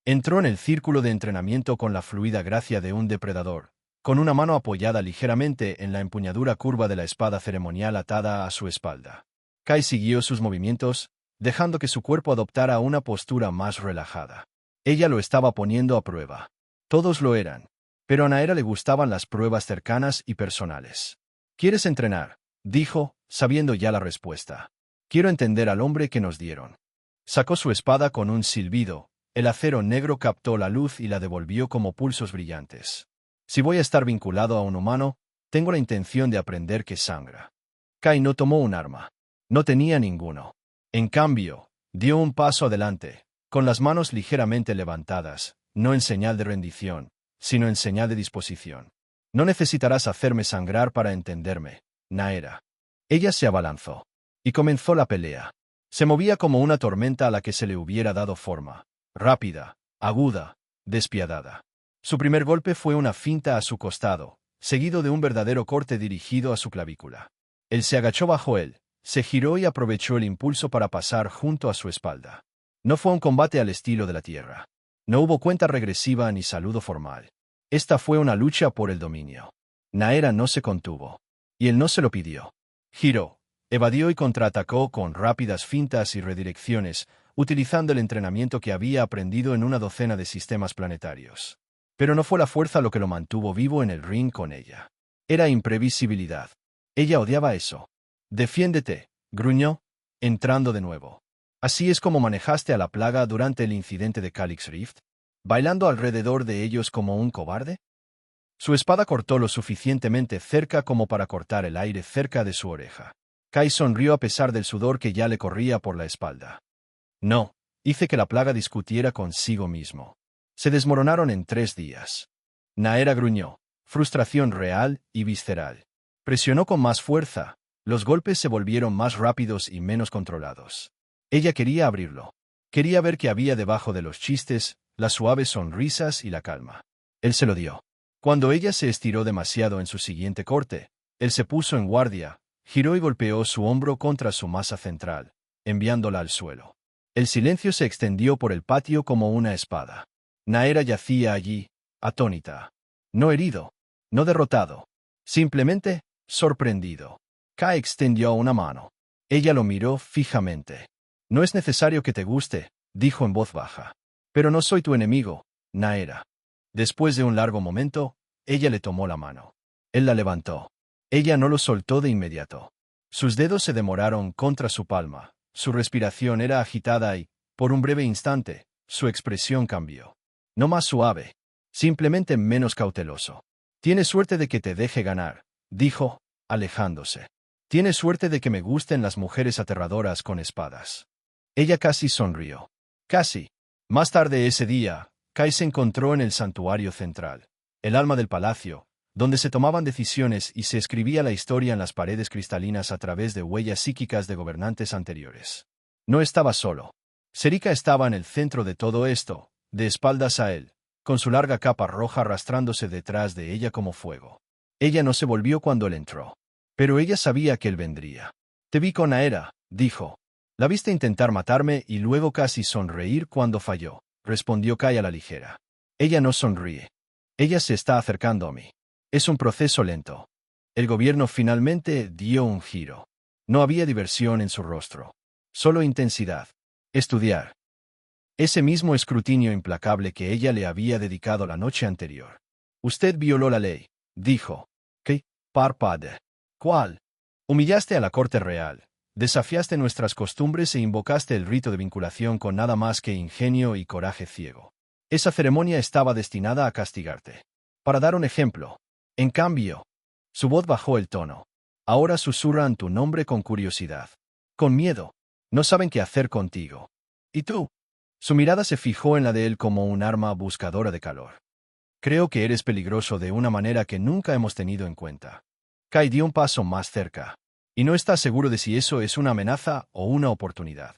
Speaker 1: Entró en el círculo de entrenamiento con la fluida gracia de un depredador, con una mano apoyada ligeramente en la empuñadura curva de la espada ceremonial atada a su espalda. Kai siguió sus movimientos, dejando que su cuerpo adoptara una postura más relajada. Ella lo estaba poniendo a prueba. Todos lo eran. Pero a Naera le gustaban las pruebas cercanas y personales. ¿Quieres entrenar?, dijo, sabiendo ya la respuesta. Quiero entender al hombre que nos dieron. Sacó su espada con un silbido. El acero negro captó la luz y la devolvió como pulsos brillantes. Si voy a estar vinculado a un humano, tengo la intención de aprender que sangra. Kai no tomó un arma. No tenía ninguno. En cambio, dio un paso adelante, con las manos ligeramente levantadas, no en señal de rendición, sino en señal de disposición. No necesitarás hacerme sangrar para entenderme, Naera. Ella se abalanzó. Y comenzó la pelea. Se movía como una tormenta a la que se le hubiera dado forma. Rápida, aguda, despiadada. Su primer golpe fue una finta a su costado, seguido de un verdadero corte dirigido a su clavícula. Él se agachó bajo él, se giró y aprovechó el impulso para pasar junto a su espalda. No fue un combate al estilo de la tierra. No hubo cuenta regresiva ni saludo formal. Esta fue una lucha por el dominio. Naera no se contuvo. Y él no se lo pidió. Giró, evadió y contraatacó con rápidas fintas y redirecciones, utilizando el entrenamiento que había aprendido en una docena de sistemas planetarios. Pero no fue la fuerza lo que lo mantuvo vivo en el ring con ella. Era imprevisibilidad. Ella odiaba eso. «Defiéndete», gruñó, entrando de nuevo. «¿Así es como manejaste a la plaga durante el incidente de Calyx Rift? ¿Bailando alrededor de ellos como un cobarde?» Su espada cortó lo suficientemente cerca como para cortar el aire cerca de su oreja. Kai sonrió a pesar del sudor que ya le corría por la espalda. «No», hice que la plaga discutiera consigo mismo. Se desmoronaron en 3 días. Naera gruñó, frustración real y visceral. Presionó con más fuerza. Los golpes se volvieron más rápidos y menos controlados. Ella quería abrirlo. Quería ver qué había debajo de los chistes, las suaves sonrisas y la calma. Él se lo dio. Cuando ella se estiró demasiado en su siguiente corte, él se puso en guardia, giró y golpeó su hombro contra su masa central, enviándola al suelo. El silencio se extendió por el patio como una espada. Naera yacía allí, atónita. No herido, no derrotado. Simplemente, sorprendido. Kai extendió una mano. Ella lo miró fijamente. «No es necesario que te guste», dijo en voz baja. «Pero no soy tu enemigo, Naera». Después de un largo momento, ella le tomó la mano. Él la levantó. Ella no lo soltó de inmediato. Sus dedos se demoraron contra su palma. Su respiración era agitada y, por un breve instante, su expresión cambió. No más suave, simplemente menos cauteloso. «Tienes suerte de que te deje ganar», dijo, alejándose. «Tienes suerte de que me gusten las mujeres aterradoras con espadas». Ella casi sonrió. Casi. Más tarde ese día, Kai se encontró en el santuario central, el alma del palacio, donde se tomaban decisiones y se escribía la historia en las paredes cristalinas a través de huellas psíquicas de gobernantes anteriores. No estaba solo. Serika estaba en el centro de todo esto, de espaldas a él, con su larga capa roja arrastrándose detrás de ella como fuego. Ella no se volvió cuando él entró. Pero ella sabía que él vendría. «Te vi con Naera», dijo. «La viste intentar matarme y luego casi sonreír cuando falló», respondió Kai a la ligera. «Ella no sonríe. Ella se está acercando a mí. Es un proceso lento». El gobierno finalmente dio un giro. No había diversión en su rostro. Solo intensidad. Estudiar. Ese mismo escrutinio implacable que ella le había dedicado la noche anterior. «Usted violó la ley», dijo. «¿Qué? Parpade. ¿Cuál?» «Humillaste a la corte real, desafiaste nuestras costumbres e invocaste el rito de vinculación con nada más que ingenio y coraje ciego. Esa ceremonia estaba destinada a castigarte. Para dar un ejemplo. En cambio», su voz bajó el tono, «ahora susurran tu nombre con curiosidad. Con miedo. No saben qué hacer contigo. ¿Y tú?» Su mirada se fijó en la de él como un arma buscadora de calor. «Creo que eres peligroso de una manera que nunca hemos tenido en cuenta». Kai dio un paso más cerca. «Y no está seguro de si eso es una amenaza o una oportunidad».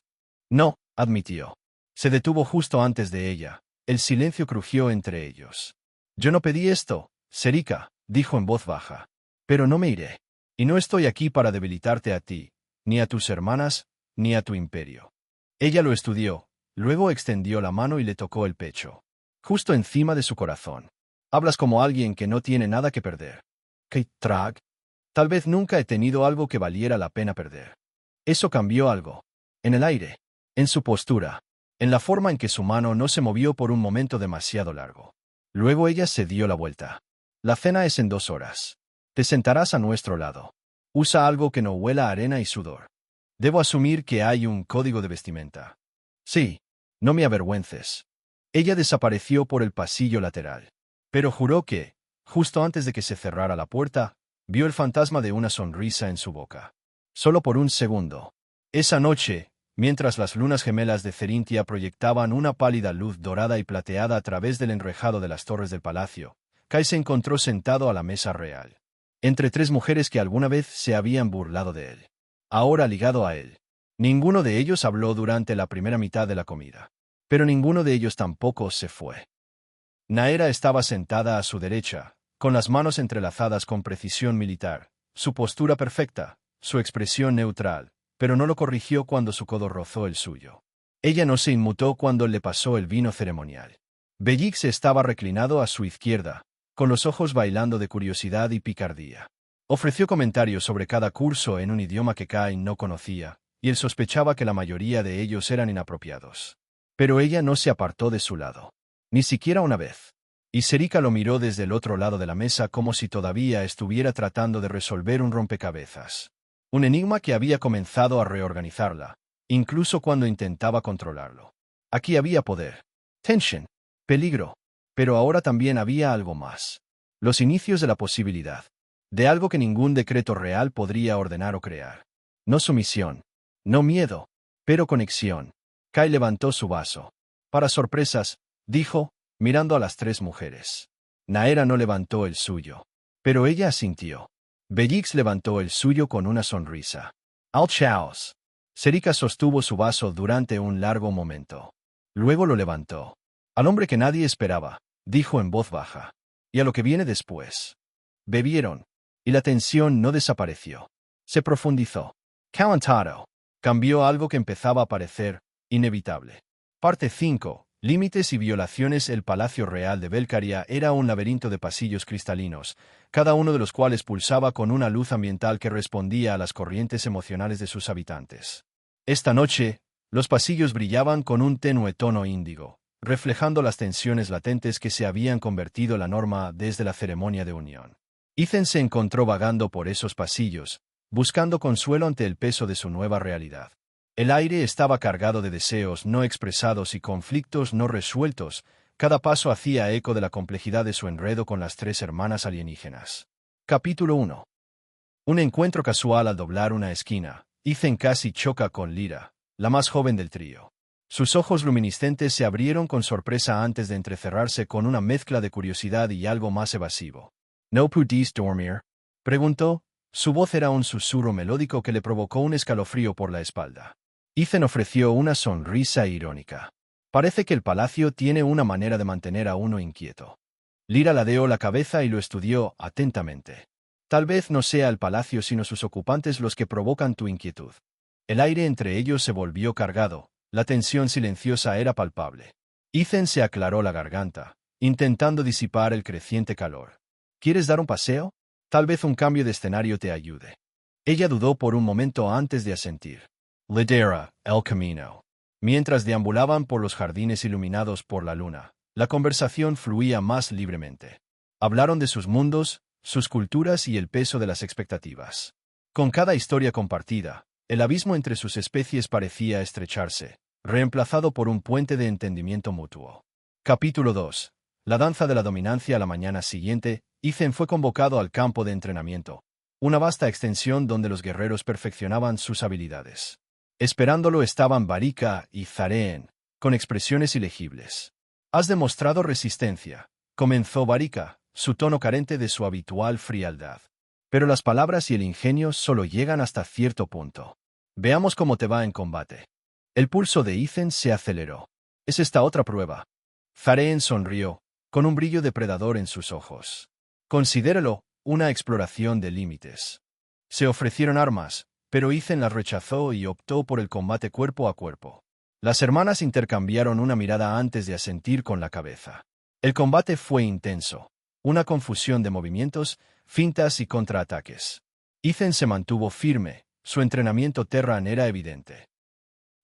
Speaker 1: «No», admitió. Se detuvo justo antes de ella. El silencio crujió entre ellos. «Yo no pedí esto, Serika», dijo en voz baja. Pero no me iré. Y no estoy aquí para debilitarte a ti, ni a tus hermanas, ni a tu imperio. Ella lo estudió, luego extendió la mano y le tocó el pecho. Justo encima de su corazón. Hablas como alguien que no tiene nada que perder. Kate Trag. Tal vez nunca he tenido algo que valiera la pena perder. Eso cambió algo. En el aire. En su postura. En la forma en que su mano no se movió por un momento demasiado largo. Luego ella se dio la vuelta. La cena es en 2 horas. Te sentarás a nuestro lado. Usa algo que no huela a arena y sudor. Debo asumir que hay un código de vestimenta. Sí. No me avergüences. Ella desapareció por el pasillo lateral. Pero juró que, justo antes de que se cerrara la puerta, vio el fantasma de una sonrisa en su boca. Solo por un segundo. Esa noche, mientras las lunas gemelas de Cerintia proyectaban una pálida luz dorada y plateada a través del enrejado de las torres del palacio, Kai se encontró sentado a la mesa real. Entre 3 mujeres que alguna vez se habían burlado de él. Ahora ligado a él. Ninguno de ellos habló durante la primera mitad de la comida. Pero ninguno de ellos tampoco se fue. Naera estaba sentada a su derecha, con las manos entrelazadas con precisión militar, su postura perfecta, su expresión neutral, pero no lo corrigió cuando su codo rozó el suyo. Ella no se inmutó cuando le pasó el vino ceremonial. Bellix estaba reclinado a su izquierda, con los ojos bailando de curiosidad y picardía. Ofreció comentarios sobre cada curso en un idioma que Kai no conocía, y él sospechaba que la mayoría de ellos eran inapropiados. Pero ella no se apartó de su lado. Ni siquiera una vez. Y Serika lo miró desde el otro lado de la mesa como si todavía estuviera tratando de resolver un rompecabezas. Un enigma que había comenzado a reorganizarla, incluso cuando intentaba controlarlo. Aquí había poder, tensión, peligro, pero ahora también había algo más. Los inicios de la posibilidad. De algo que ningún decreto real podría ordenar o crear. No sumisión, no miedo, pero conexión. Kai levantó su vaso. Para sorpresas, dijo, mirando a las 3 mujeres. Naera no levantó el suyo. Pero ella asintió. Bellix levantó el suyo con una sonrisa. Al chaos. Serika sostuvo su vaso durante un largo momento. Luego lo levantó. Al hombre que nadie esperaba, dijo en voz baja. Y a lo que viene después. Bebieron. Y la tensión no desapareció. Se profundizó. Calentado. Cambió algo que empezaba a parecer inevitable. Parte 5. Límites y violaciones. El Palacio Real de Belcaria era un laberinto de pasillos cristalinos, cada uno de los cuales pulsaba con una luz ambiental que respondía a las corrientes emocionales de sus habitantes. Esta noche, los pasillos brillaban con un tenue tono índigo, reflejando las tensiones latentes que se habían convertido en la norma desde la ceremonia de unión. Ethan se encontró vagando por esos pasillos, buscando consuelo ante el peso de su nueva realidad. El aire estaba cargado de deseos no expresados y conflictos no resueltos. Cada paso hacía eco de la complejidad de su enredo con las 3 hermanas alienígenas. Capítulo 1. Un encuentro casual al doblar una esquina. Ethan casi choca con Lyra, la más joven del trío. Sus ojos luminiscentes se abrieron con sorpresa antes de entrecerrarse con una mezcla de curiosidad y algo más evasivo. ¿No pudiste dormir?, preguntó. Su voz era un susurro melódico que le provocó un escalofrío por la espalda. Ethan ofreció una sonrisa irónica. Parece que el palacio tiene una manera de mantener a uno inquieto. Lyra ladeó la cabeza y lo estudió atentamente. Tal vez no sea el palacio sino sus ocupantes los que provocan tu inquietud. El aire entre ellos se volvió cargado, la tensión silenciosa era palpable. Ethan se aclaró la garganta, intentando disipar el creciente calor. ¿Quieres dar un paseo? Tal vez un cambio de escenario te ayude. Ella dudó por un momento antes de asentir. Lidera, el camino. Mientras deambulaban por los jardines iluminados por la luna, la conversación fluía más libremente. Hablaron de sus mundos, sus culturas y el peso de las expectativas. Con cada historia compartida, el abismo entre sus especies parecía estrecharse, reemplazado por un puente de entendimiento mutuo. Capítulo 2. La danza de la dominancia. A la mañana siguiente, Ethan fue convocado al campo de entrenamiento, una vasta extensión donde los guerreros perfeccionaban sus habilidades. Esperándolo estaban Varika y Zareen, con expresiones ilegibles. «Has demostrado resistencia», comenzó Varika, su tono carente de su habitual frialdad. «Pero las palabras y el ingenio solo llegan hasta cierto punto. Veamos cómo te va en combate». El pulso de Ethan se aceleró. «Es esta otra prueba». Zareen sonrió, con un brillo depredador en sus ojos. «Considéralo, una exploración de límites. Se ofrecieron armas, pero Ethan las rechazó y optó por el combate cuerpo a cuerpo. Las hermanas intercambiaron una mirada antes de asentir con la cabeza. El combate fue intenso. Una confusión de movimientos, fintas y contraataques. Ethan se mantuvo firme, su entrenamiento Terran era evidente.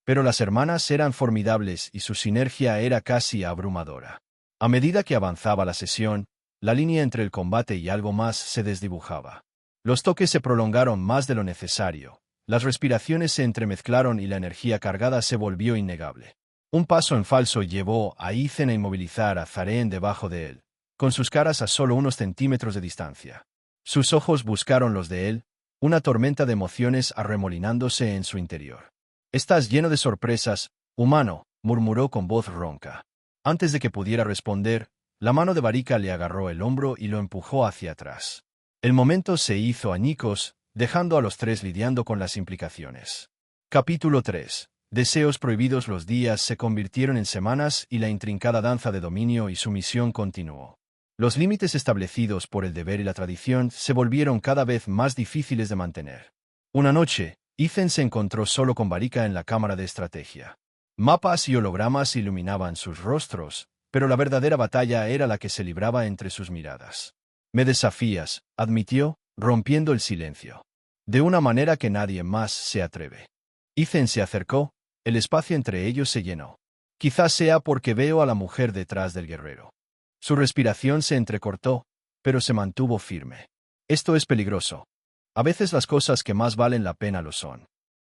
Speaker 1: Pero las hermanas eran formidables y su sinergia era casi abrumadora. A medida que avanzaba la sesión, la línea entre el combate y algo más se desdibujaba. Los toques se prolongaron más de lo necesario, las respiraciones se entremezclaron y la energía cargada se volvió innegable. Un paso en falso llevó a Ethan a inmovilizar a Zaren debajo de él, con sus caras a solo unos centímetros de distancia. Sus ojos buscaron los de él, una tormenta de emociones arremolinándose en su interior. «Estás lleno de sorpresas, humano», murmuró con voz ronca. Antes de que pudiera responder, la mano de Varika le agarró el hombro y lo empujó hacia atrás. El momento se hizo añicos, dejando a los tres lidiando con las implicaciones. Capítulo 3. Deseos prohibidos. Los días se convirtieron en semanas y la intrincada danza de dominio y sumisión continuó. Los límites establecidos por el deber y la tradición se volvieron cada vez más difíciles de mantener. Una noche, Ethan se encontró solo con Varika en la cámara de estrategia. Mapas y hologramas iluminaban sus rostros, pero la verdadera batalla era la que se libraba entre sus miradas. «Me desafías», admitió, rompiendo el silencio. De una manera que nadie más se atreve. Ethan se acercó, el espacio entre ellos se llenó. Quizás sea porque veo a la mujer detrás del guerrero. Su respiración se entrecortó, pero se mantuvo firme. Esto es peligroso. A veces las cosas que más valen la pena lo son.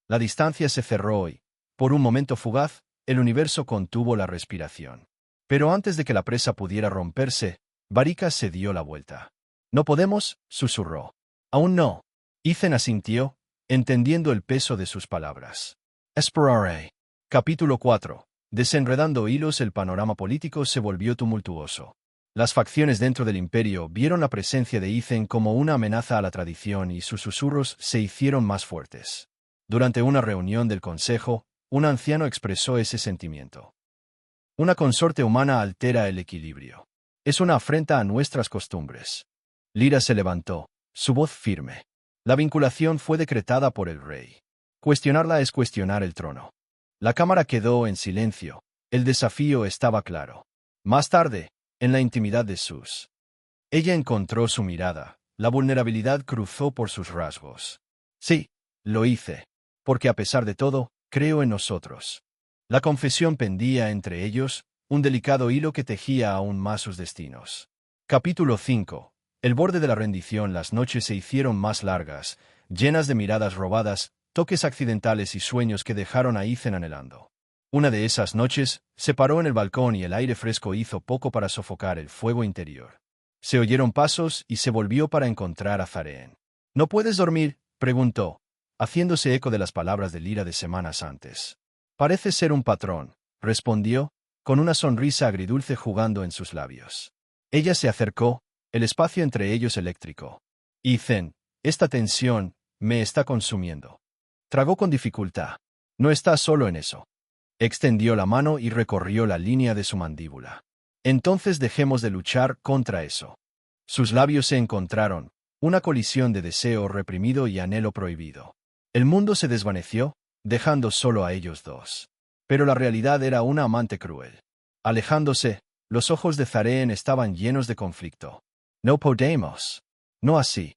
Speaker 1: La distancia se cerró y, por un momento fugaz, el universo contuvo la respiración. Pero antes de que la presa pudiera romperse, Varika se dio la vuelta. «No podemos», susurró. «Aún no». Ethan asintió, entendiendo el peso de sus palabras. Esperaré. Capítulo 4. Desenredando hilos. El panorama político se volvió tumultuoso. Las facciones dentro del imperio vieron la presencia de Ethan como una amenaza a la tradición y sus susurros se hicieron más fuertes. Durante una reunión del consejo, un anciano expresó ese sentimiento. «Una consorte humana altera el equilibrio. Es una afrenta a nuestras costumbres». Lyra se levantó, su voz firme. La vinculación fue decretada por el rey. Cuestionarla es cuestionar el trono. La cámara quedó en silencio. El desafío estaba claro. Más tarde, en la intimidad de Sus. Ella encontró su mirada. La vulnerabilidad cruzó por sus rasgos. «Sí, lo hice. Porque a pesar de todo, creo en nosotros». La confesión pendía entre ellos, un delicado hilo que tejía aún más sus destinos. Capítulo 5. El borde de la rendición. Las noches se hicieron más largas, llenas de miradas robadas, toques accidentales y sueños que dejaron a Ethan anhelando. Una de esas noches, se paró en el balcón y el aire fresco hizo poco para sofocar el fuego interior. Se oyeron pasos y se volvió para encontrar a Zaren. «¿No puedes dormir?», preguntó, haciéndose eco de las palabras de Lyra de semanas antes. «Parece ser un patrón», respondió, con una sonrisa agridulce jugando en sus labios. Ella se acercó, el espacio entre ellos eléctrico. «Ethan, esta tensión me está consumiendo». Tragó con dificultad. «No estás solo en eso». Extendió la mano y recorrió la línea de su mandíbula. «Entonces dejemos de luchar contra eso». Sus labios se encontraron, una colisión de deseo reprimido y anhelo prohibido. El mundo se desvaneció, dejando solo a ellos dos. Pero la realidad era una amante cruel. Alejándose, los ojos de Zaren estaban llenos de conflicto. «No podemos». «No así».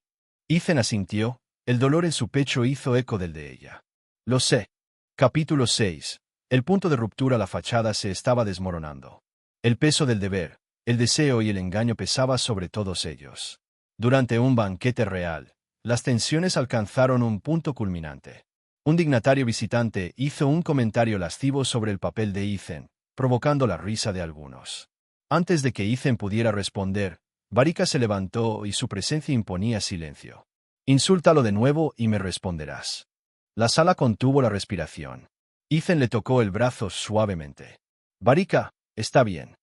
Speaker 1: Ethan asintió, el dolor en su pecho hizo eco del de ella. «Lo sé». Capítulo 6. El punto de ruptura. La fachada se estaba desmoronando. El peso del deber, el deseo y el engaño pesaba sobre todos ellos. Durante un banquete real, las tensiones alcanzaron un punto culminante. Un dignatario visitante hizo un comentario lascivo sobre el papel de Ethan, provocando la risa de algunos. Antes de que Ethan pudiera responder, Varika se levantó y su presencia imponía silencio. «Insúltalo de nuevo y me responderás». La sala contuvo la respiración. Ethan le tocó el brazo suavemente. «Varika, está bien».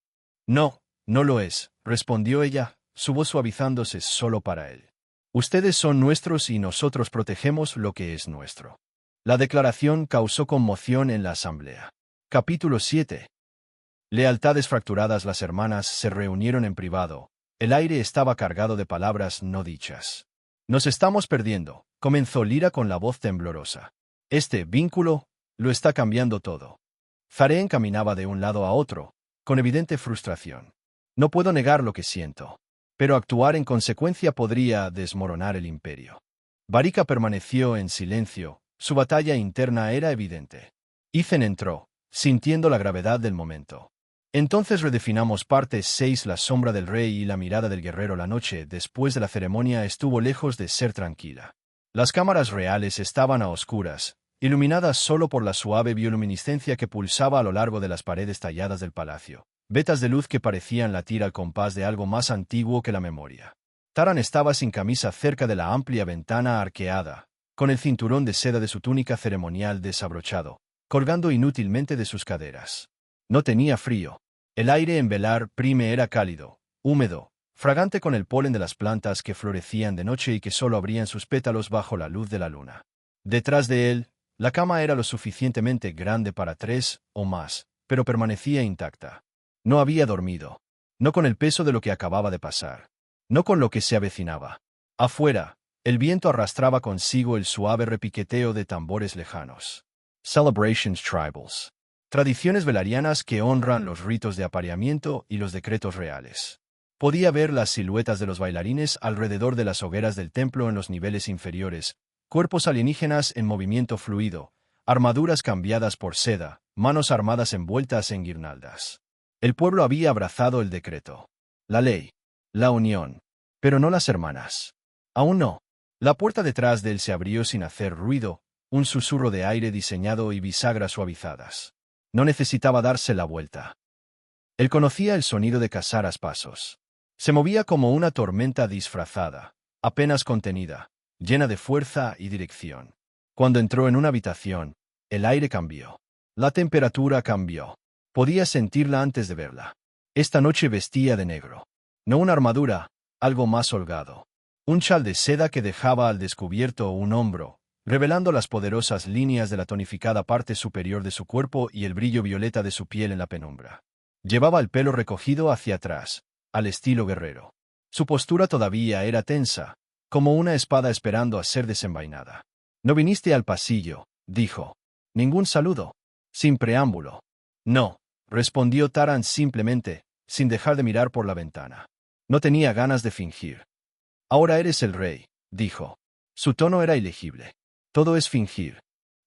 Speaker 1: «No, no lo es», respondió ella, su voz suavizándose solo para él. «Ustedes son nuestros y nosotros protegemos lo que es nuestro». La declaración causó conmoción en la asamblea. Capítulo 7. Lealtades fracturadas. Las hermanas se reunieron en privado, El aire estaba cargado de palabras no dichas. Nos estamos perdiendo, comenzó Lyra con la voz temblorosa. Este vínculo lo está cambiando todo. Tharen caminaba de un lado a otro, con evidente frustración. No puedo negar lo que siento, pero actuar en consecuencia podría desmoronar el imperio. Varika permaneció en silencio, su batalla interna era evidente. Ethan entró, sintiendo la gravedad del momento. Entonces redefinamos parte 6. La sombra del rey y la mirada del guerrero. La noche después de la ceremonia estuvo lejos de ser tranquila. Las cámaras reales estaban a oscuras, iluminadas solo por la suave bioluminiscencia que pulsaba a lo largo de las paredes talladas del palacio, vetas de luz que parecían latir al compás de algo más antiguo que la memoria. Taran estaba sin camisa cerca de la amplia ventana arqueada, con el cinturón de seda de su túnica ceremonial desabrochado, colgando inútilmente de sus caderas. No tenía frío. El aire en Velar Prime era cálido, húmedo, fragante con el polen de las plantas que florecían de noche y que solo abrían sus pétalos bajo la luz de la luna. Detrás de él, la cama era lo suficientemente grande para 3 o más, pero permanecía intacta. No había dormido. No con el peso de lo que acababa de pasar. No con lo que se avecinaba. Afuera, el viento arrastraba consigo el suave repiqueteo de tambores lejanos. Celebrations tribals. Tradiciones velarianas que honran los ritos de apareamiento y los decretos reales. Podía ver las siluetas de los bailarines alrededor de las hogueras del templo en los niveles inferiores, cuerpos alienígenas en movimiento fluido, armaduras cambiadas por seda, manos armadas envueltas en guirnaldas. El pueblo había abrazado el decreto. La ley. La unión. Pero no las hermanas. Aún no. La puerta detrás de él se abrió sin hacer ruido, un susurro de aire diseñado y bisagras suavizadas. No necesitaba darse la vuelta. Él conocía el sonido de Kasaras pasos. Se movía como una tormenta disfrazada, apenas contenida, llena de fuerza y dirección. Cuando entró en una habitación, el aire cambió. La temperatura cambió. Podía sentirla antes de verla. Esta noche vestía de negro. No una armadura, algo más holgado. Un chal de seda que dejaba al descubierto un hombro, revelando las poderosas líneas de la tonificada parte superior de su cuerpo y el brillo violeta de su piel en la penumbra. Llevaba el pelo recogido hacia atrás, al estilo guerrero. Su postura todavía era tensa, como una espada esperando a ser desenvainada. «No viniste al pasillo», dijo. «Ningún saludo. Sin preámbulo». «No», respondió Taran simplemente, sin dejar de mirar por la ventana. No tenía ganas de fingir. «Ahora eres el rey», dijo. Su tono era ilegible. «Todo es fingir».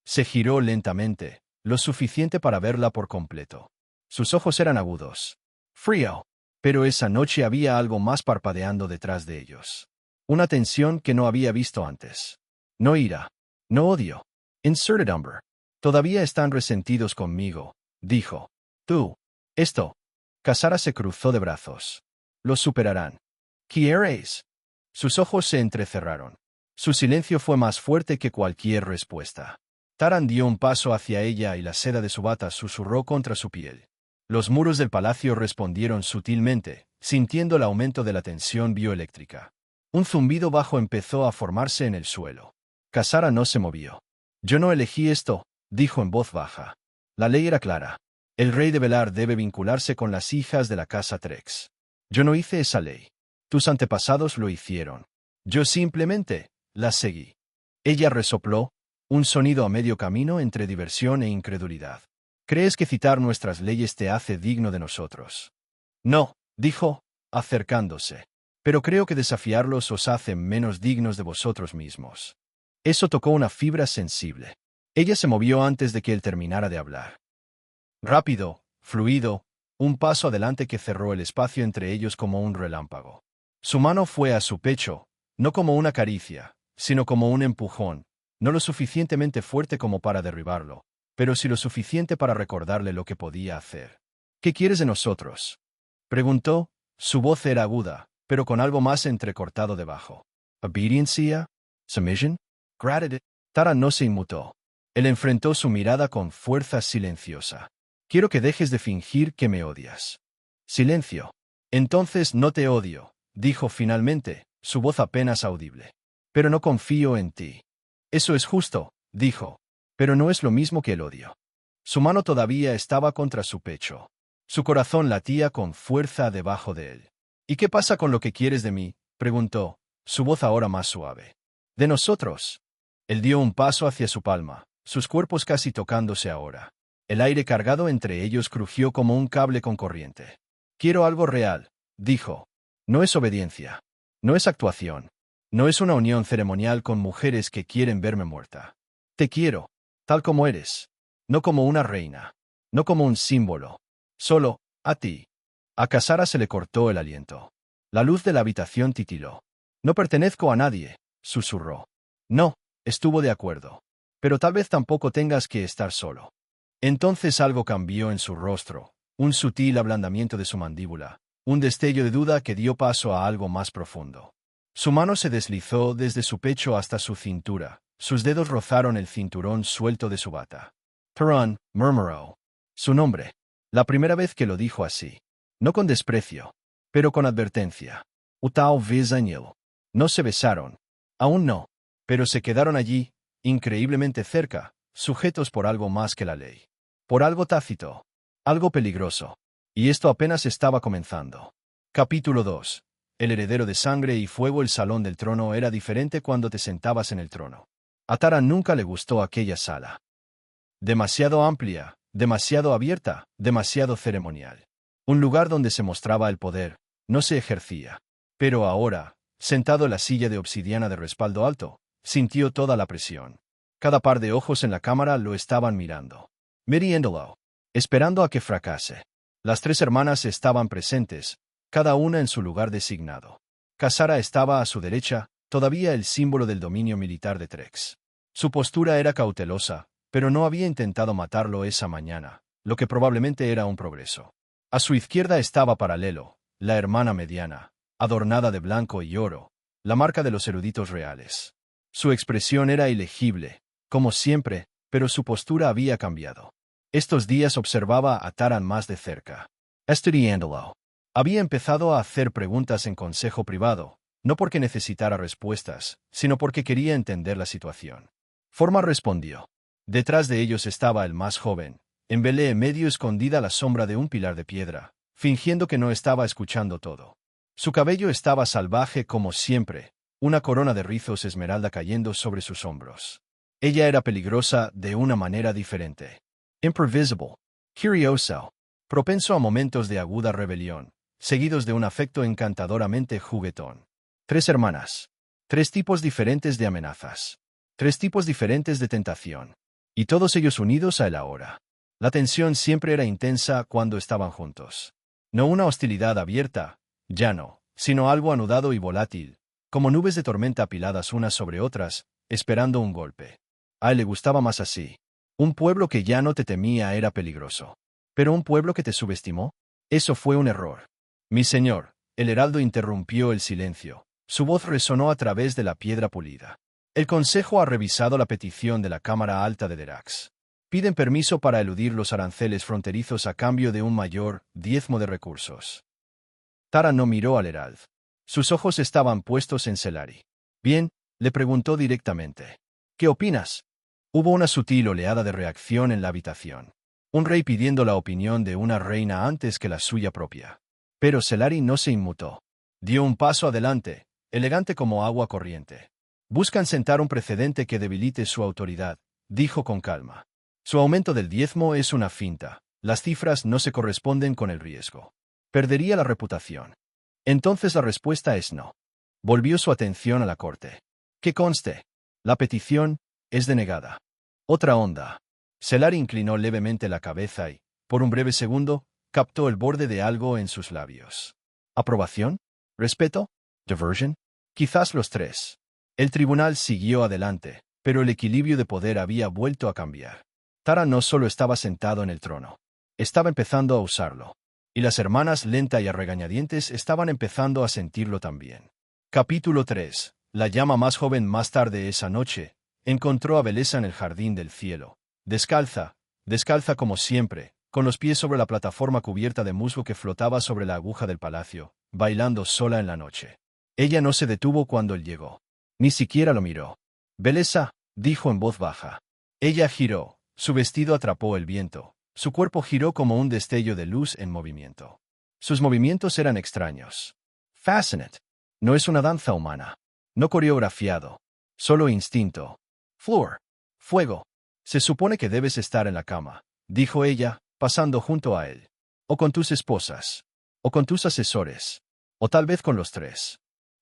Speaker 1: Se giró lentamente, lo suficiente para verla por completo. Sus ojos eran agudos. Frío. Pero esa noche había algo más parpadeando detrás de ellos. Una tensión que no había visto antes. No ira. No odio. Inserted umber. Todavía están resentidos conmigo, dijo. Tú. Esto. Kasara se cruzó de brazos. Los superarán. ¿Quieres? Sus ojos se entrecerraron. Su silencio fue más fuerte que cualquier respuesta. Taran dio un paso hacia ella y la seda de su bata susurró contra su piel. Los muros del palacio respondieron sutilmente, sintiendo el aumento de la tensión bioeléctrica. Un zumbido bajo empezó a formarse en el suelo. Kasara no se movió. «Yo no elegí esto», dijo en voz baja. La ley era clara. El rey de Velar debe vincularse con las hijas de la casa Trex. Yo no hice esa ley. Tus antepasados lo hicieron. Yo simplemente la seguí. Ella resopló, un sonido a medio camino entre diversión e incredulidad. ¿Crees que citar nuestras leyes te hace digno de nosotros? No, dijo, acercándose. Pero creo que desafiarlos os hace menos dignos de vosotros mismos. Eso tocó una fibra sensible. Ella se movió antes de que él terminara de hablar. Rápido, fluido, un paso adelante que cerró el espacio entre ellos como un relámpago. Su mano fue a su pecho, no como una caricia, sino como un empujón, no lo suficientemente fuerte como para derribarlo, pero sí lo suficiente para recordarle lo que podía hacer. ¿Qué quieres de nosotros?, preguntó. Su voz era aguda, pero con algo más entrecortado debajo. ¿Obediencia? ¿Submission? ¿Gratitude? Taran no se inmutó. Él enfrentó su mirada con fuerza silenciosa. «Quiero que dejes de fingir que me odias». Silencio. «Entonces no te odio», dijo finalmente, su voz apenas audible. «Pero no confío en ti». «Eso es justo», dijo. «Pero no es lo mismo que el odio». Su mano todavía estaba contra su pecho. Su corazón latía con fuerza debajo de él. ¿Y qué pasa con lo que quieres de mí? Preguntó, su voz ahora más suave. De nosotros. Él dio un paso hacia su palma, sus cuerpos casi tocándose ahora. El aire cargado entre ellos crujió como un cable con corriente. Quiero algo real, dijo. No es obediencia. No es actuación. No es una unión ceremonial con mujeres que quieren verme muerta. Te quiero, tal como eres. No como una reina. No como un símbolo. Solo, a ti. A Casara se le cortó el aliento. La luz de la habitación titiló. No pertenezco a nadie, susurró. No, estuvo de acuerdo. Pero tal vez tampoco tengas que estar solo. Entonces algo cambió en su rostro, un sutil ablandamiento de su mandíbula, un destello de duda que dio paso a algo más profundo. Su mano se deslizó desde su pecho hasta su cintura, sus dedos rozaron el cinturón suelto de su bata. Taran, murmuró. Su nombre. La primera vez que lo dijo así. No con desprecio, pero con advertencia. Utao Vizañil. No se besaron. Aún no. Pero se quedaron allí, increíblemente cerca, sujetos por algo más que la ley. Por algo tácito. Algo peligroso. Y esto apenas estaba comenzando. Capítulo 2. El heredero de sangre y fuego. El salón del trono era diferente cuando te sentabas en el trono. A Tara nunca le gustó aquella sala. Demasiado amplia, demasiado abierta, demasiado ceremonial. Un lugar donde se mostraba el poder, no se ejercía. Pero ahora, sentado en la silla de obsidiana de respaldo alto, sintió toda la presión. Cada par de ojos en la cámara lo estaban mirando. Miriéndolo, esperando a que fracase. Las tres hermanas estaban presentes, cada una en su lugar designado. Casara estaba a su derecha, todavía el símbolo del dominio militar de Trex. Su postura era cautelosa, pero no había intentado matarlo esa mañana, lo que probablemente era un progreso. A su izquierda estaba Paralelo, la hermana mediana, adornada de blanco y oro, la marca de los eruditos reales. Su expresión era ilegible, como siempre, pero su postura había cambiado. Estos días observaba a Taran más de cerca. Estudiándolo. Había empezado a hacer preguntas en consejo privado, no porque necesitara respuestas, sino porque quería entender la situación. Forma respondió. Detrás de ellos estaba el más joven, en Belé medio escondida a la sombra de un pilar de piedra, fingiendo que no estaba escuchando todo. Su cabello estaba salvaje como siempre, una corona de rizos esmeralda cayendo sobre sus hombros. Ella era peligrosa de una manera diferente. Imprevisible, curioso, propenso a momentos de aguda rebelión, seguidos de un afecto encantadoramente juguetón. Tres hermanas. Tres tipos diferentes de amenazas. Tres tipos diferentes de tentación. Y todos ellos unidos a él ahora. La tensión siempre era intensa cuando estaban juntos. No una hostilidad abierta, ya no, sino algo anudado y volátil, como nubes de tormenta apiladas unas sobre otras, esperando un golpe. A él le gustaba más así. Un pueblo que ya no te temía era peligroso. Pero un pueblo que te subestimó, eso fue un error. Mi señor, el heraldo interrumpió el silencio. Su voz resonó a través de la piedra pulida. El consejo ha revisado la petición de la Cámara Alta de Derax. Piden permiso para eludir los aranceles fronterizos a cambio de un mayor diezmo de recursos. Tara no miró al herald. Sus ojos estaban puestos en Selari. Bien, le preguntó directamente. ¿Qué opinas? Hubo una sutil oleada de reacción en la habitación. Un rey pidiendo la opinión de una reina antes que la suya propia. Pero Selari no se inmutó. Dio un paso adelante, elegante como agua corriente. Buscan sentar un precedente que debilite su autoridad, dijo con calma. Su aumento del diezmo es una finta. Las cifras no se corresponden con el riesgo. Perdería la reputación. Entonces la respuesta es no. Volvió su atención a la corte. Que conste. La petición es denegada. Otra onda. Selari inclinó levemente la cabeza y, por un breve segundo, captó el borde de algo en sus labios. ¿Aprobación? ¿Respeto? ¿Diversion? Quizás los tres. El tribunal siguió adelante, pero el equilibrio de poder había vuelto a cambiar. Tara no solo estaba sentado en el trono. Estaba empezando a usarlo. Y las hermanas lenta y a regañadientes estaban empezando a sentirlo también. Capítulo 3. La llama más joven más tarde esa noche, encontró a Belesa en el jardín del cielo. Descalza como siempre, con los pies sobre la plataforma cubierta de musgo que flotaba sobre la aguja del palacio, bailando sola en la noche. Ella no se detuvo cuando él llegó. Ni siquiera lo miró. Belesa, dijo en voz baja. Ella giró. Su vestido atrapó el viento. Su cuerpo giró como un destello de luz en movimiento. Sus movimientos eran extraños. Fascinate. No es una danza humana. No coreografiado. Solo instinto. Floor. Fuego. Se supone que debes estar en la cama, dijo ella, pasando junto a él. O con tus esposas. O con tus asesores. O tal vez con los tres.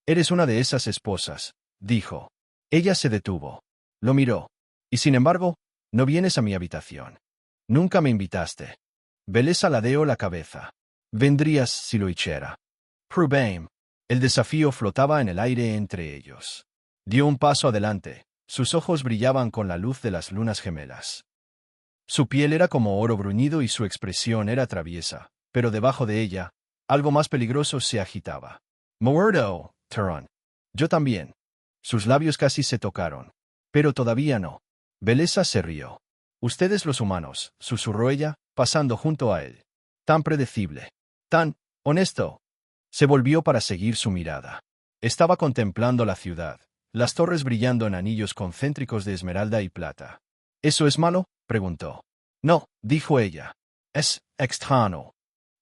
Speaker 1: Eres una de esas esposas, dijo. Ella se detuvo. Lo miró. Y sin embargo, no vienes a mi habitación. Nunca me invitaste. Beleza ladeó la cabeza. Vendrías si lo hiciera. Prubaim. El desafío flotaba en el aire entre ellos. Dio un paso adelante. Sus ojos brillaban con la luz de las lunas gemelas. Su piel era como oro bruñido y su expresión era traviesa, pero debajo de ella, algo más peligroso se agitaba. Muerto, Turon. Yo también. Sus labios casi se tocaron. Pero todavía no. Beleza se rió. Ustedes los humanos, susurró ella, pasando junto a él. Tan predecible. Tan honesto. Se volvió para seguir su mirada. Estaba contemplando la ciudad, las torres brillando en anillos concéntricos de esmeralda y plata. ¿Eso es malo?, preguntó. No, dijo ella. Es extraño.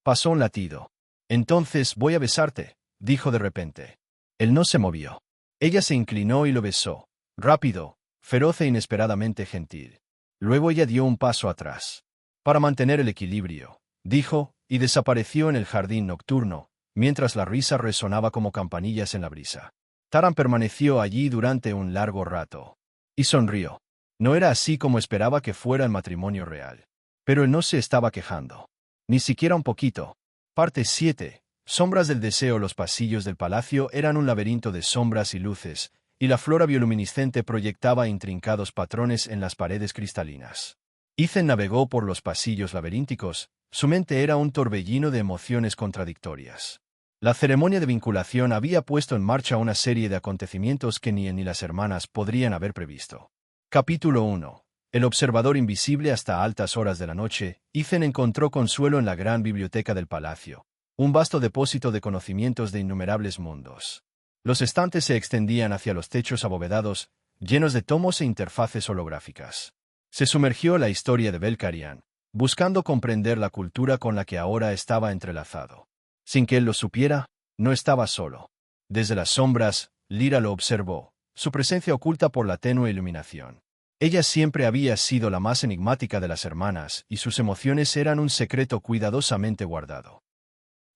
Speaker 1: Pasó un latido. Entonces voy a besarte, dijo de repente. Él no se movió. Ella se inclinó y lo besó. Rápido, feroz e inesperadamente gentil. Luego ella dio un paso atrás. Para mantener el equilibrio, dijo, y desapareció en el jardín nocturno, mientras la risa resonaba como campanillas en la brisa. Taran permaneció allí durante un largo rato. Y sonrió. No era así como esperaba que fuera el matrimonio real. Pero él no se estaba quejando. Ni siquiera un poquito. Parte 7. Sombras del deseo. Los pasillos del palacio eran un laberinto de sombras y luces, y la flora bioluminiscente proyectaba intrincados patrones en las paredes cristalinas. Ethan navegó por los pasillos laberínticos, su mente era un torbellino de emociones contradictorias. La ceremonia de vinculación había puesto en marcha una serie de acontecimientos que ni él ni las hermanas podrían haber previsto. Capítulo 1. El observador invisible. Hasta altas horas de la noche, Ethan encontró consuelo en la gran biblioteca del palacio, un vasto depósito de conocimientos de innumerables mundos. Los estantes se extendían hacia los techos abovedados, llenos de tomos e interfaces holográficas. Se sumergió en la historia de Belcarian, buscando comprender la cultura con la que ahora estaba entrelazado. Sin que él lo supiera, no estaba solo. Desde las sombras, Lyra lo observó, su presencia oculta por la tenue iluminación. Ella siempre había sido la más enigmática de las hermanas, y sus emociones eran un secreto cuidadosamente guardado.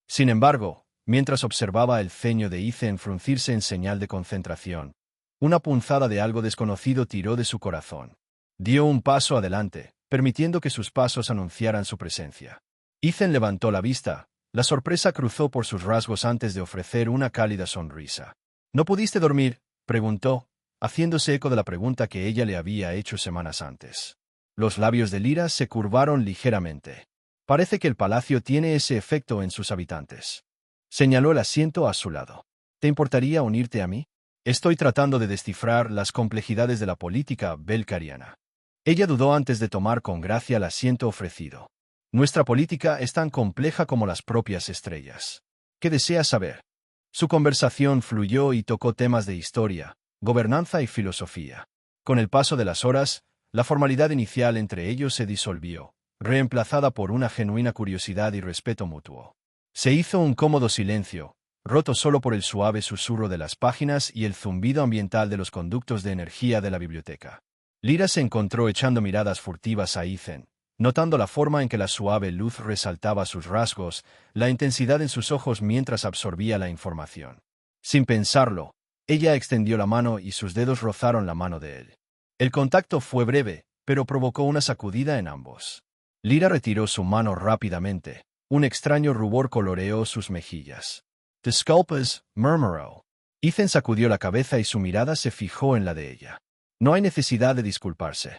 Speaker 1: Sin embargo, mientras observaba el ceño de Ethan fruncirse en señal de concentración, una punzada de algo desconocido tiró de su corazón. Dio un paso adelante, permitiendo que sus pasos anunciaran su presencia. Ethan levantó la vista. La sorpresa cruzó por sus rasgos antes de ofrecer una cálida sonrisa. ¿No pudiste dormir?, preguntó, haciéndose eco de la pregunta que ella le había hecho semanas antes. Los labios de Lyra se curvaron ligeramente. Parece que el palacio tiene ese efecto en sus habitantes. Señaló el asiento a su lado. ¿Te importaría unirte a mí? Estoy tratando de descifrar las complejidades de la política belcariana. Ella dudó antes de tomar con gracia el asiento ofrecido. Nuestra política es tan compleja como las propias estrellas. ¿Qué deseas saber? Su conversación fluyó y tocó temas de historia, gobernanza y filosofía. Con el paso de las horas, la formalidad inicial entre ellos se disolvió, reemplazada por una genuina curiosidad y respeto mutuo. Se hizo un cómodo silencio, roto solo por el suave susurro de las páginas y el zumbido ambiental de los conductos de energía de la biblioteca. Lyra se encontró echando miradas furtivas a Ethan, notando la forma en que la suave luz resaltaba sus rasgos, la intensidad en sus ojos mientras absorbía la información. Sin pensarlo, ella extendió la mano y sus dedos rozaron la mano de él. El contacto fue breve, pero provocó una sacudida en ambos. Lyra retiró su mano rápidamente. Un extraño rubor coloreó sus mejillas. «Disculpas», murmuró. Ethan sacudió la cabeza y su mirada se fijó en la de ella. No hay necesidad de disculparse.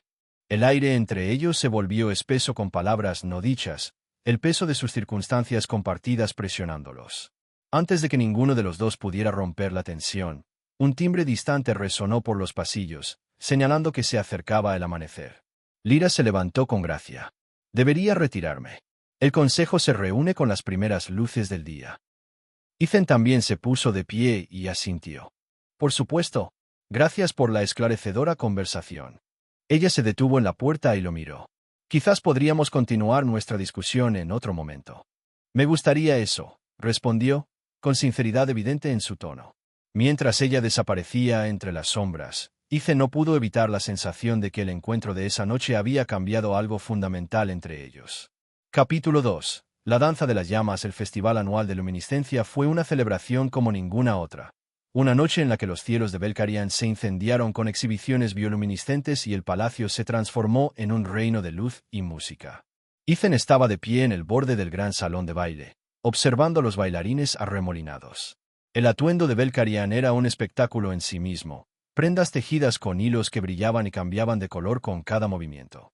Speaker 1: El aire entre ellos se volvió espeso con palabras no dichas, el peso de sus circunstancias compartidas presionándolos. Antes de que ninguno de los dos pudiera romper la tensión, un timbre distante resonó por los pasillos, señalando que se acercaba el amanecer. Lyra se levantó con gracia. Debería retirarme. El consejo se reúne con las primeras luces del día. Ethan también se puso de pie y asintió. Por supuesto. Gracias por la esclarecedora conversación. Ella se detuvo en la puerta y lo miró. Quizás podríamos continuar nuestra discusión en otro momento. Me gustaría eso, respondió. con sinceridad evidente en su tono. Mientras ella desaparecía entre las sombras, Ethan no pudo evitar la sensación de que el encuentro de esa noche había cambiado algo fundamental entre ellos. Capítulo 2. La danza de las llamas. El festival anual de luminiscencia fue una celebración como ninguna otra. Una noche en la que los cielos de Belcarian se incendiaron con exhibiciones bioluminiscentes y el palacio se transformó en un reino de luz y música. Ethan estaba de pie en el borde del gran salón de baile, observando a los bailarines arremolinados. El atuendo de Belcarian era un espectáculo en sí mismo, prendas tejidas con hilos que brillaban y cambiaban de color con cada movimiento.